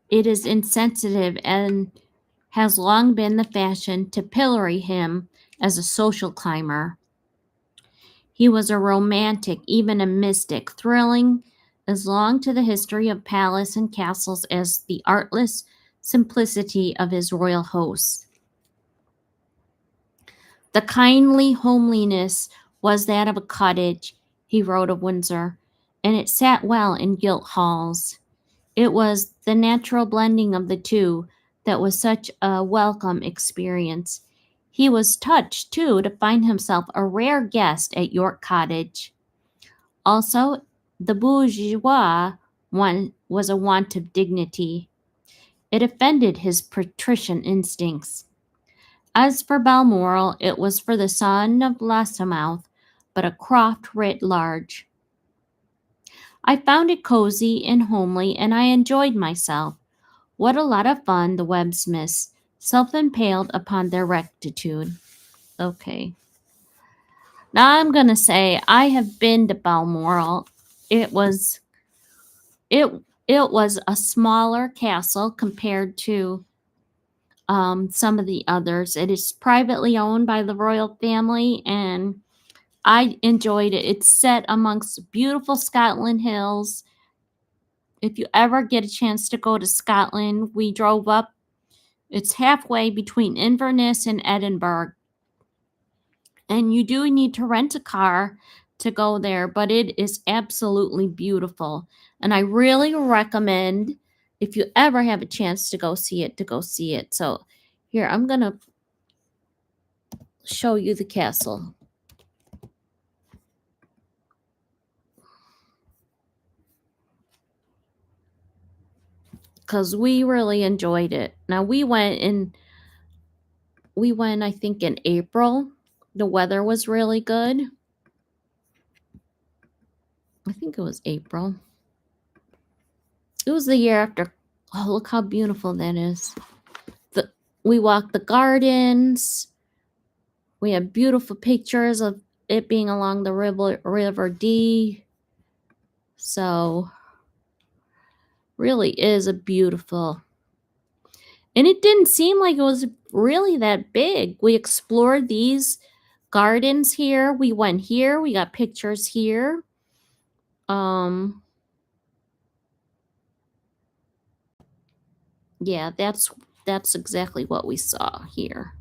It is insensitive and has long been the fashion to pillory him as a social climber. He was a romantic, even a mystic, thrilling as long to the history of palace and castles as the artless simplicity of his royal hosts. The kindly homeliness was that of a cottage, he wrote of Windsor, and it sat well in gilt halls. It was the natural blending of the two that was such a welcome experience. He was touched, too, to find himself a rare guest at York Cottage. Also, the bourgeois one was a want of dignity. It offended his patrician instincts. As for Balmoral, it was for the son of Lossiemouth, but a croft writ large. I found it cozy and homely, and I enjoyed myself. What a lot of fun the Webb-Smiths, self-impaled upon their rectitude. Okay. Now I'm gonna say I have been to Balmoral. It was it it was a smaller castle compared to some of the others. It is privately owned by the royal family, and I enjoyed it. It's set amongst beautiful Scotland hills. If you ever get a chance to go to Scotland, we drove up. It's halfway between Inverness and Edinburgh. And you do need to rent a car to go there, but it is absolutely beautiful. And I really recommend, if you ever have a chance to go see it, to go see it. So here, I'm going to show you the castle. Because we really enjoyed it. Now we went, I think, in April. The weather was really good. I think it was April. It was the year after. Oh, look how beautiful that is. We walked the gardens. We have beautiful pictures of it being along the River Dee. So, really is a beautiful. And it didn't seem like it was really that big. We explored these gardens here. We went here. We got pictures here. Yeah, that's exactly what we saw here.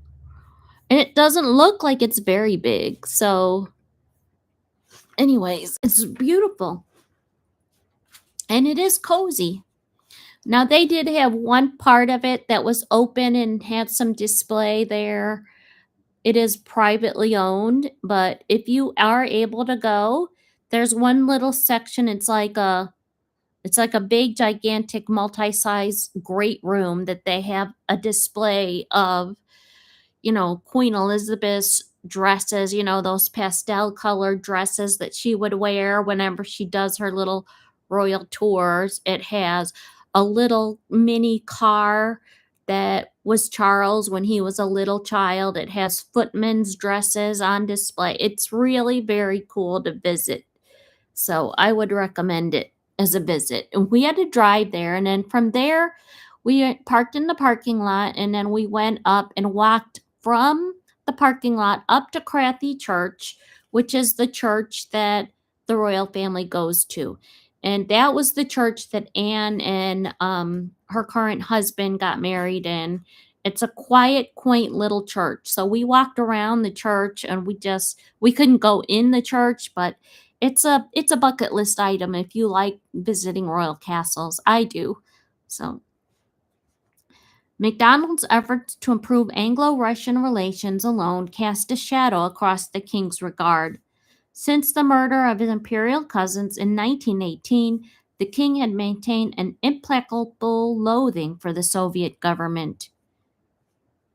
And it doesn't look like it's very big. So, anyways, it's beautiful. And it is cozy. Now, they did have one part of it that was open and had some display there. It is privately owned, but if you are able to go, there's one little section. It's like a big, gigantic, multi-size great room that they have a display of, Queen Elizabeth's dresses, those pastel colored dresses that she would wear whenever she does her little royal tours. It has a little mini car that was Charles when he was a little child. It has footmen's dresses on display. It's really very cool to visit. So I would recommend it as a visit. And we had to drive there, and then from there, we parked in the parking lot, and then we went up and walked from the parking lot up to Crathy Church, which is the church that the royal family goes to. And that was the church that Anne and her current husband got married in. It's a quiet, quaint little church. So we walked around the church, and we couldn't go in the church, but it's a bucket list item if you like visiting royal castles. I do. So MacDonald's efforts to improve Anglo-Russian relations alone cast a shadow across the king's regard. Since the murder of his imperial cousins in 1918, the king had maintained an implacable loathing for the Soviet government.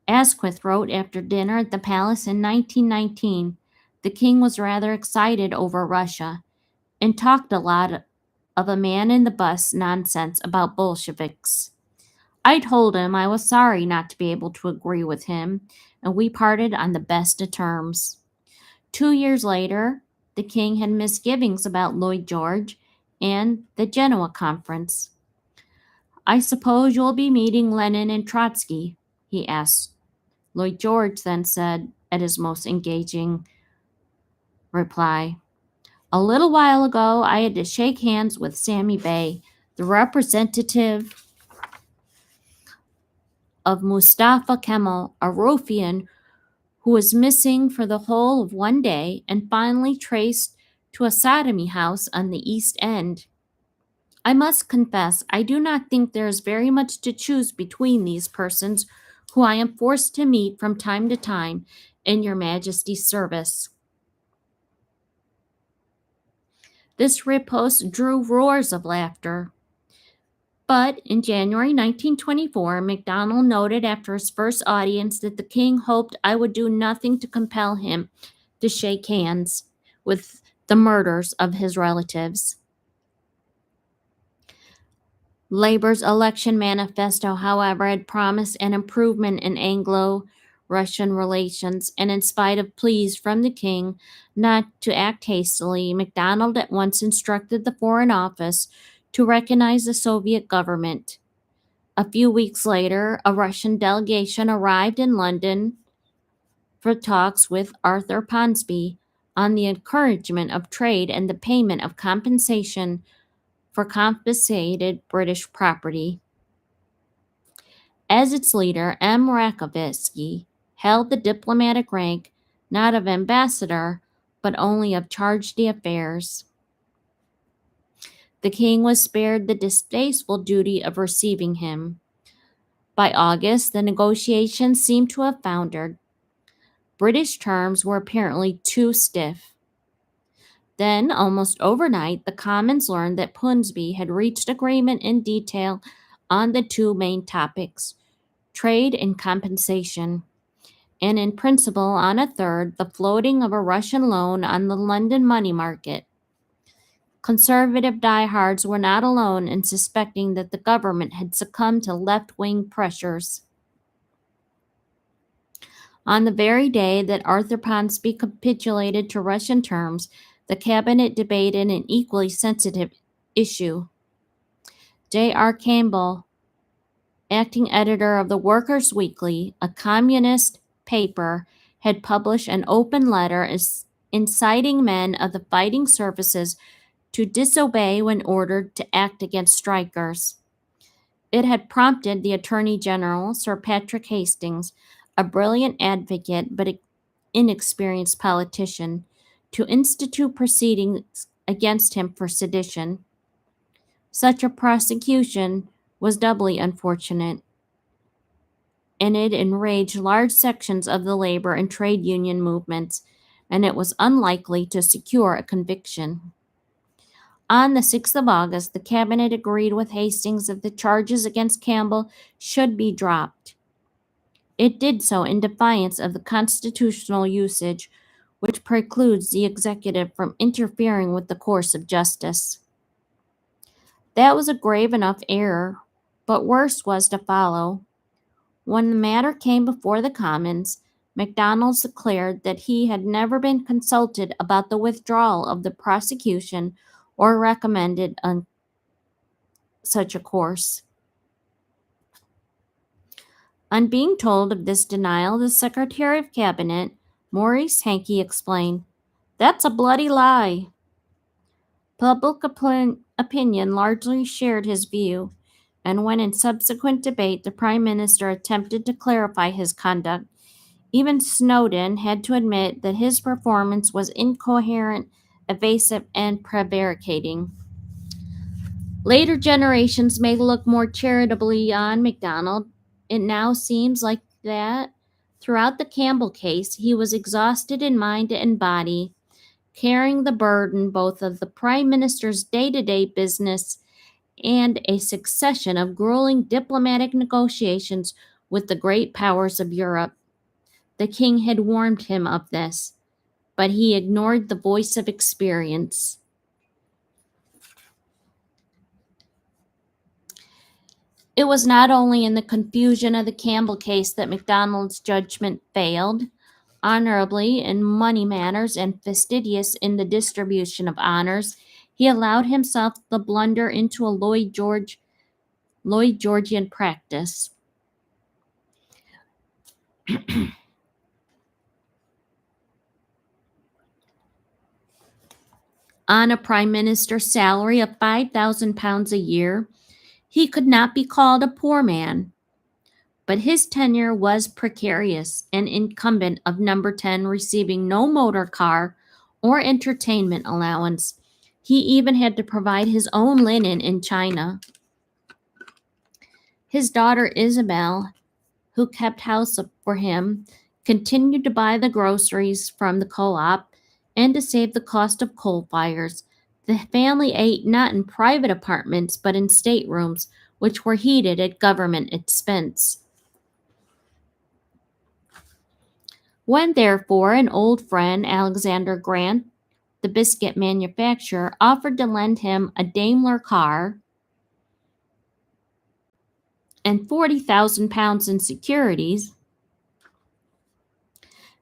Asquith wrote after dinner at the palace in 1919, the king was rather excited over Russia and talked a lot of a man in the bus nonsense about Bolsheviks. I told him I was sorry not to be able to agree with him, and we parted on the best of terms. 2 years later, the king had misgivings about Lloyd George and the Genoa Conference. I suppose you'll be meeting Lenin and Trotsky. he asked. Lloyd George then said, at his most engaging reply, "A little while ago, I had to shake hands with Sammy Bey, the representative of Mustafa Kemal, a ruffian who was missing for the whole of one day and finally traced to a sodomy house on the East End. I must confess, I do not think there is very much to choose between these persons who I am forced to meet from time to time in your Majesty's service." This riposte drew roars of laughter. But in January 1924, MacDonald noted after his first audience that the king hoped I would do nothing to compel him to shake hands with the murderers of his relatives. Labor's election manifesto, however, had promised an improvement in Anglo-Russian relations, and in spite of pleas from the king not to act hastily, MacDonald at once instructed the Foreign Office to recognize the Soviet government. A few weeks later, a Russian delegation arrived in London for talks with Arthur Ponsonby on the encouragement of trade and the payment of compensation for confiscated British property. As its leader, M. Rakovetsky held the diplomatic rank not of ambassador, but only of charge d'affaires. The king was spared the distasteful duty of receiving him. By August, the negotiations seemed to have foundered. British terms were apparently too stiff. Then, almost overnight, the Commons learned that Ponsonby had reached agreement in detail on the two main topics, trade and compensation, and in principle on a third, the floating of a Russian loan on the London money market. Conservative diehards were not alone in suspecting that the government had succumbed to left-wing pressures. On the very day that Arthur Ponsonby capitulated to Russian terms, the cabinet debated an equally sensitive issue. J.R. Campbell, acting editor of the Workers' Weekly, a communist paper, had published an open letter inciting men of the fighting services to disobey when ordered to act against strikers. It had prompted the Attorney General, Sir Patrick Hastings, a brilliant advocate but inexperienced politician, to institute proceedings against him for sedition. Such a prosecution was doubly unfortunate, and it enraged large sections of the labor and trade union movements, and it was unlikely to secure a conviction. On the 6th of August, the cabinet agreed with Hastings that the charges against Campbell should be dropped. It did so in defiance of the constitutional usage, which precludes the executive from interfering with the course of justice. That was a grave enough error, but worse was to follow. When the matter came before the Commons, MacDonald declared that he had never been consulted about the withdrawal of the prosecution or recommended on such a course. On being told of this denial, the Secretary of Cabinet, Maurice Hankey, explained, "That's a bloody lie." Public opinion largely shared his view, and when in subsequent debate the Prime Minister attempted to clarify his conduct, even Snowden had to admit that his performance was incoherent, evasive, and prevaricating. Later generations may look more charitably on MacDonald. It now seems like that, throughout the Campbell case, he was exhausted in mind and body, carrying the burden both of the Prime Minister's day-to-day business and a succession of grueling diplomatic negotiations with the great powers of Europe. The king had warned him of this, but he ignored the voice of experience. It was not only in the confusion of the Campbell case that MacDonald's judgment failed. Honorably in money matters and fastidious in the distribution of honors, he allowed himself the blunder into a Lloyd Georgian practice. On a prime minister's salary of £5,000 a year, he could not be called a poor man. But his tenure was precarious, an incumbent of number 10 receiving no motor car or entertainment allowance. He even had to provide his own linen in China. His daughter Isabel, who kept house for him, continued to buy the groceries from the co-op and to save the cost of coal fires. The family ate not in private apartments but in staterooms, which were heated at government expense. When, therefore, an old friend, Alexander Grant, the biscuit manufacturer, offered to lend him a Daimler car and £40,000 in securities,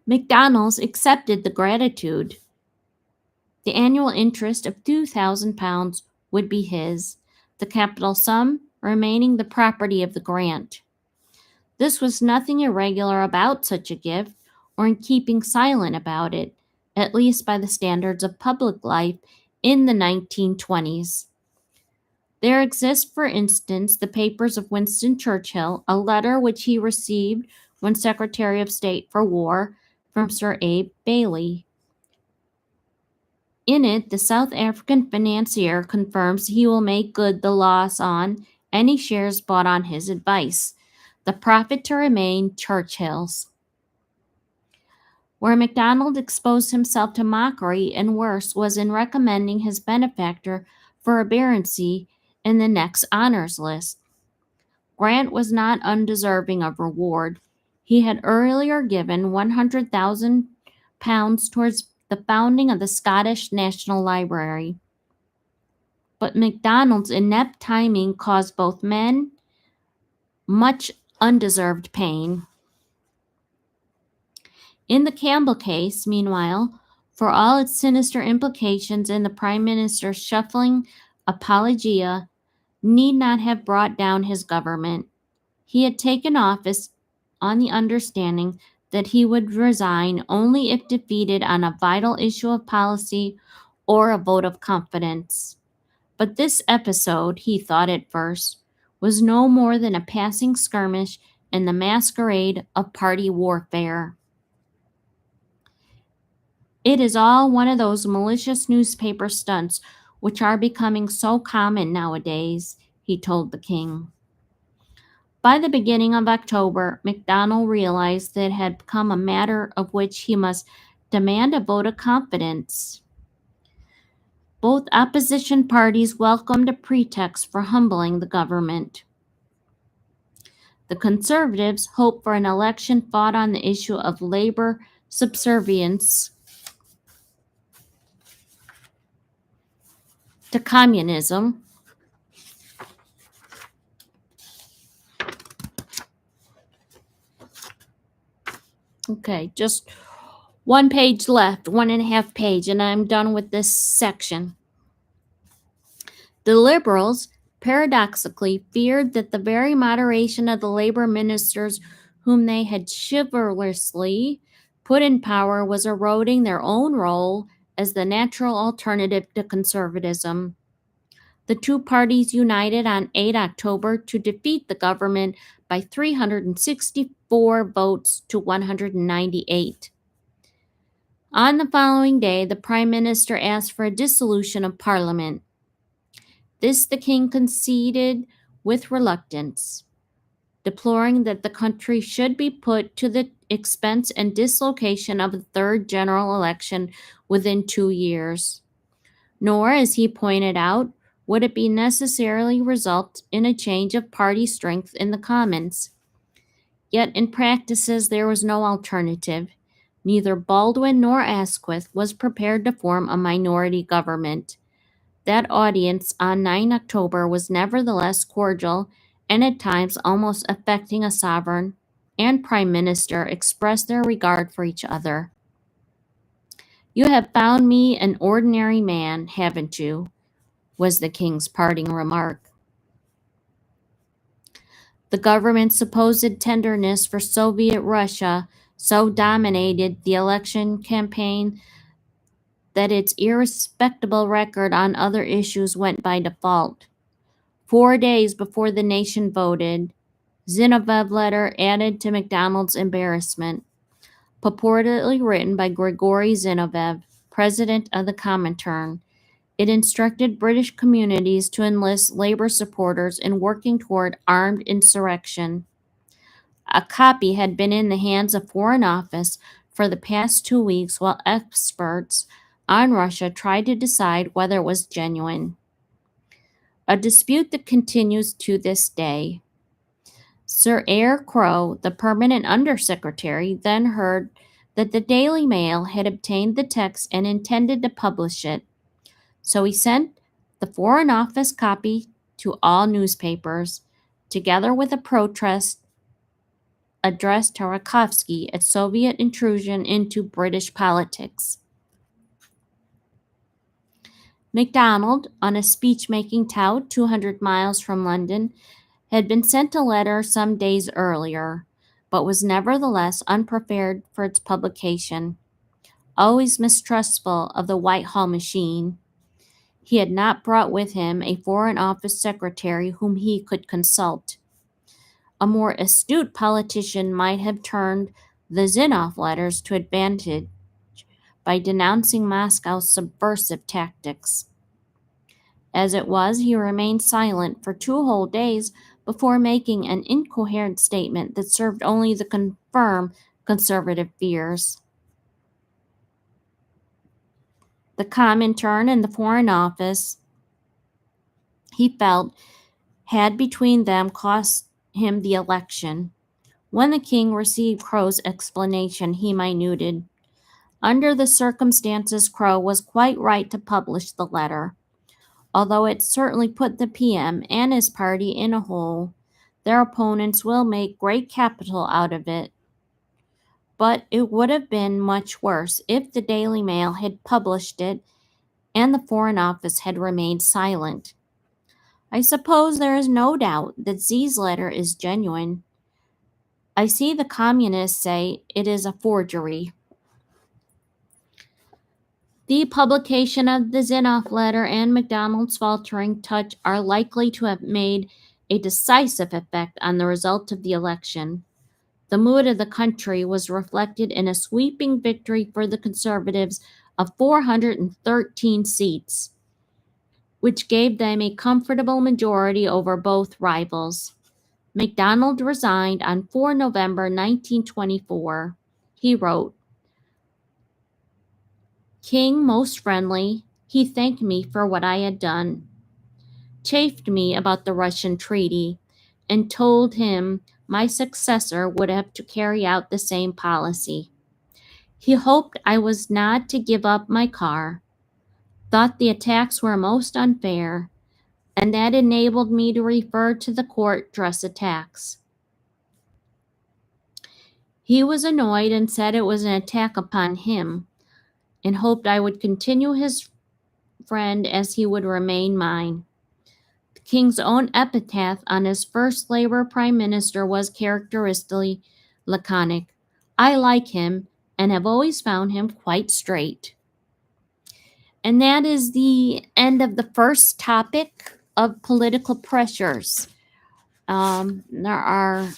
MacDonald accepted the gratitude. The annual interest of £2,000 would be his, the capital sum remaining the property of the grant. This was nothing irregular about such a gift, or in keeping silent about it, at least by the standards of public life in the 1920s. There exists, for instance, the papers of Winston Churchill, a letter which he received when Secretary of State for War from Sir Abe Bailey. In it, the South African financier confirms he will make good the loss on any shares bought on his advice, the profit to remain Churchill's. Where MacDonald exposed himself to mockery and worse was in recommending his benefactor for a baronetcy in the next honors list. Grant was not undeserving of reward. He had earlier given £100,000 towards the founding of the Scottish National Library. But MacDonald's inept timing caused both men much undeserved pain. In the Campbell case, meanwhile, for all its sinister implications in the Prime Minister's shuffling apologia, need not have brought down his government. He had taken office on the understanding that he would resign only if defeated on a vital issue of policy or a vote of confidence. But this episode, he thought at first, was no more than a passing skirmish in the masquerade of party warfare. It is all one of those malicious newspaper stunts which are becoming so common nowadays, he told the king. By the beginning of October, MacDonald realized that it had become a matter of which he must demand a vote of confidence. Both opposition parties welcomed a pretext for humbling the government. The Conservatives hoped for an election fought on the issue of labor subservience to communism. Okay, just one page left, 1.5 pages, and I'm done with this section. The Liberals, paradoxically, feared that the very moderation of the labor ministers whom they had chivalrously put in power was eroding their own role as the natural alternative to conservatism. The two parties united on 8 October to defeat the government by 364 votes to 198. On the following day, the Prime Minister asked for a dissolution of Parliament. This the king conceded with reluctance, deploring that the country should be put to the expense and dislocation of a third general election within 2 years. Nor, as he pointed out, would it be necessarily result in a change of party strength in the Commons. Yet in practices there was no alternative. Neither Baldwin nor Asquith was prepared to form a minority government. That audience on 9 October was nevertheless cordial and at times almost affecting a sovereign and prime minister expressed their regard for each other. "You have found me an ordinary man, haven't you?" was the king's parting remark. The government's supposed tenderness for Soviet Russia so dominated the election campaign that its irrespectable record on other issues went by default. 4 days before the nation voted, Zinoviev letter added to MacDonald's embarrassment, purportedly written by Grigory Zinoviev, president of the Comintern. It instructed British communities to enlist labor supporters in working toward armed insurrection. A copy had been in the hands of Foreign Office for the past 2 weeks while experts on Russia tried to decide whether it was genuine. A dispute that continues to this day. Sir Eyre Crowe, the permanent undersecretary, then heard that the Daily Mail had obtained the text and intended to publish it. So he sent the Foreign Office copy to all newspapers, together with a protest addressed to Rakovsky at Soviet intrusion into British politics. MacDonald, on a speech-making tout 200 miles from London, had been sent a letter some days earlier, but was nevertheless unprepared for its publication. Always mistrustful of the Whitehall machine, he had not brought with him a Foreign Office secretary whom he could consult. A more astute politician might have turned the Zinoviev letters to advantage by denouncing Moscow's subversive tactics. As it was, he remained silent for 2 whole days before making an incoherent statement that served only to confirm conservative fears. The Comintern and the Foreign Office, he felt, had between them cost him the election. When the king received Crowe's explanation, he minuted, "Under the circumstances, Crowe was quite right to publish the letter. Although it certainly put the PM and his party in a hole, their opponents will make great capital out of it. But it would have been much worse if the Daily Mail had published it and the Foreign Office had remained silent. I suppose there is no doubt that Z's letter is genuine. I see the communists say it is a forgery." The publication of the Zinoviev letter and MacDonald's faltering touch are likely to have made a decisive effect on the result of the election. The mood of the country was reflected in a sweeping victory for the Conservatives of 413 seats, which gave them a comfortable majority over both rivals. MacDonald resigned on 4 November 1924. He wrote, "King most friendly, he thanked me for what I had done, chaffed me about the Russian treaty, and told him my successor would have to carry out the same policy. He hoped I was not to give up my car, thought the attacks were most unfair, and that enabled me to refer to the court dress attacks. He was annoyed and said it was an attack upon him, and hoped I would continue his friend as he would remain mine." The king's own epitaph on his first Labour prime minister was characteristically laconic. "I like him and have always found him quite straight." And that is the end of the first topic of political pressures. There are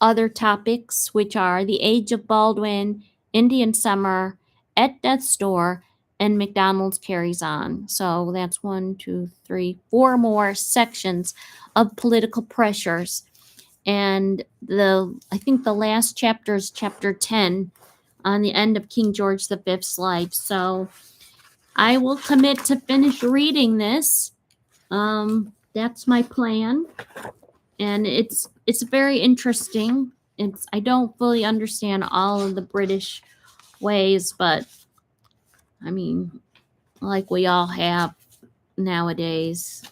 other topics, which are the Age of Baldwin, Indian Summer, At Death's Door, and MacDonald's Carries On. So that's 1, 2, 3, 4 more sections of political pressures. And I think the last chapter is chapter 10 on the end of King George V's life. So I will commit to finish reading this. That's my plan. And it's very interesting. I don't fully understand all of the British ways, but I mean, like we all have nowadays,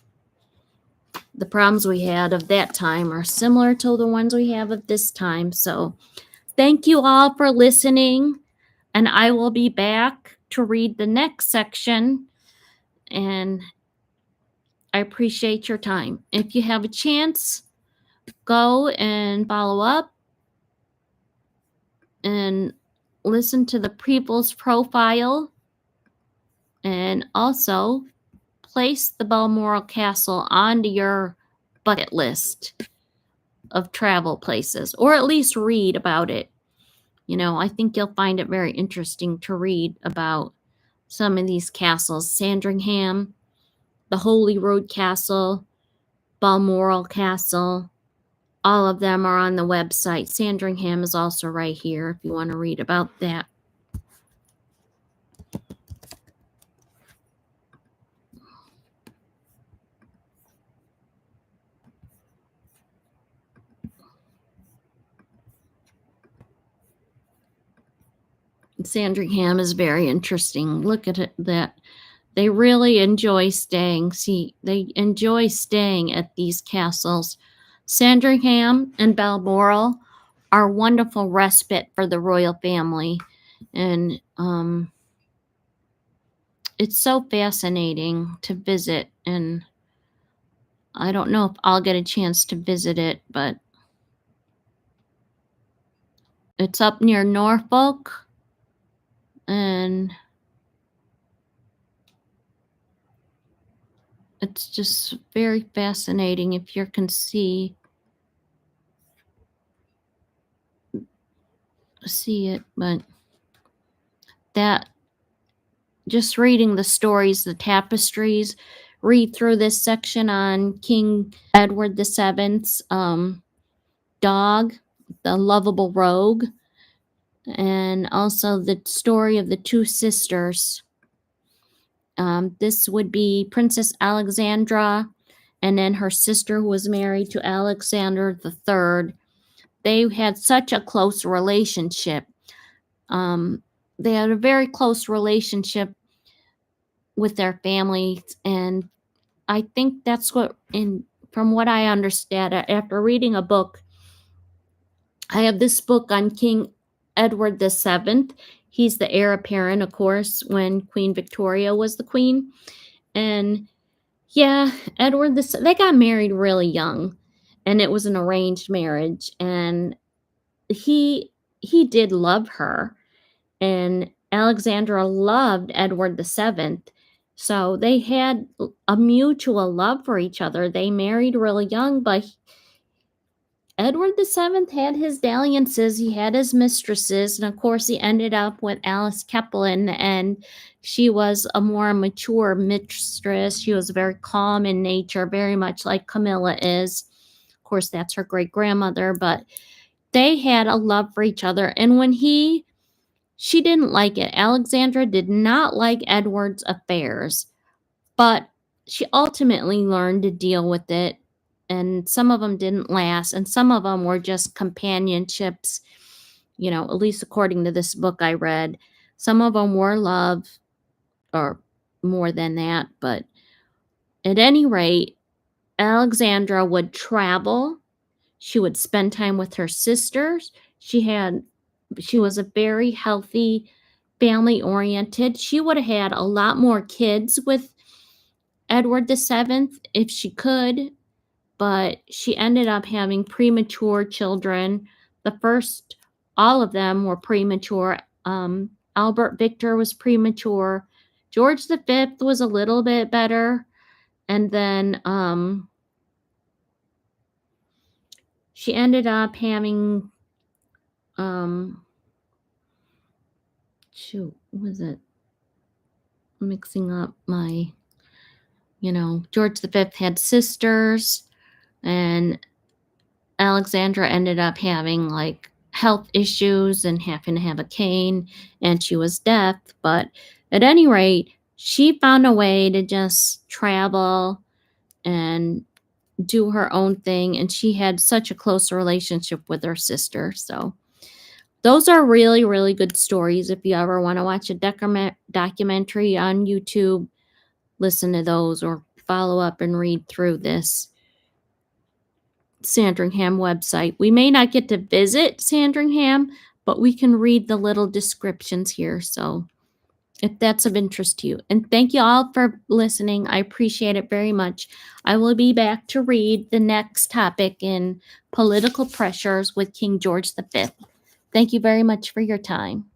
the problems we had of that time are similar to the ones we have of this time. So thank you all for listening, and I will be back to read the next section, and I appreciate your time. If you have a chance, go and follow up and listen to the people's profile, and also place the Balmoral Castle onto your bucket list of travel places, or at least read about it. I think you'll find it very interesting to read about some of these castles. Sandringham, the Holyrood Castle, Balmoral Castle, all of them are on the website. Sandringham is also right here if you want to read about that. Sandringham is very interesting. Look at it, that they really enjoy staying. They enjoy staying at these castles. Sandringham and Balmoral are wonderful respite for the royal family. And it's so fascinating to visit. And I don't know if I'll get a chance to visit it, but it's up near Norfolk. And it's just very fascinating if you can see it. But that, just reading the stories, the tapestries, read through this section on King Edward VII's dog, the lovable rogue, and also the story of the two sisters. This would be Princess Alexandra, and then her sister who was married to Alexander III. They had such a close relationship. They had a very close relationship with their families, and I think that's from what I understand, after reading a book, I have this book on King Edward VII. He's the heir apparent, of course, when Queen Victoria was the queen. And yeah, they got married really young, and it was an arranged marriage. And he did love her, and Alexandra loved Edward VII. So they had a mutual love for each other. They married really young, but Edward VII had his dalliances. He had his mistresses, and of course he ended up with Alice Keppel, and she was a more mature mistress. She was very calm in nature, very much like Camilla is. Of course, that's her great-grandmother, but they had a love for each other. And when she didn't like it. Alexandra did not like Edward's affairs, but she ultimately learned to deal with it. And some of them didn't last, and some of them were just companionships, at least according to this book I read. Some of them were love, or more than that. But at any rate, Alexandra would travel. She would spend time with her sisters. She was a very healthy, family-oriented. She would have had a lot more kids with Edward VII if she could, but she ended up having premature children. All of them were premature. Albert Victor was premature. George V was a little bit better. And then she ended up having, what was it? Mixing up my, George V had sisters, and Alexandra ended up having health issues and having to have a cane, and she was deaf. But at any rate, she found a way to just travel and do her own thing, and she had such a close relationship with her sister. So those are really, really good stories. If you ever want to watch a documentary on YouTube, listen to those, or follow up and read through this Sandringham website. We may not get to visit Sandringham, but we can read the little descriptions here. So if that's of interest to you. And thank you all for listening. I appreciate it very much. I will be back to read the next topic in political pressures with King George V. Thank you very much for your time.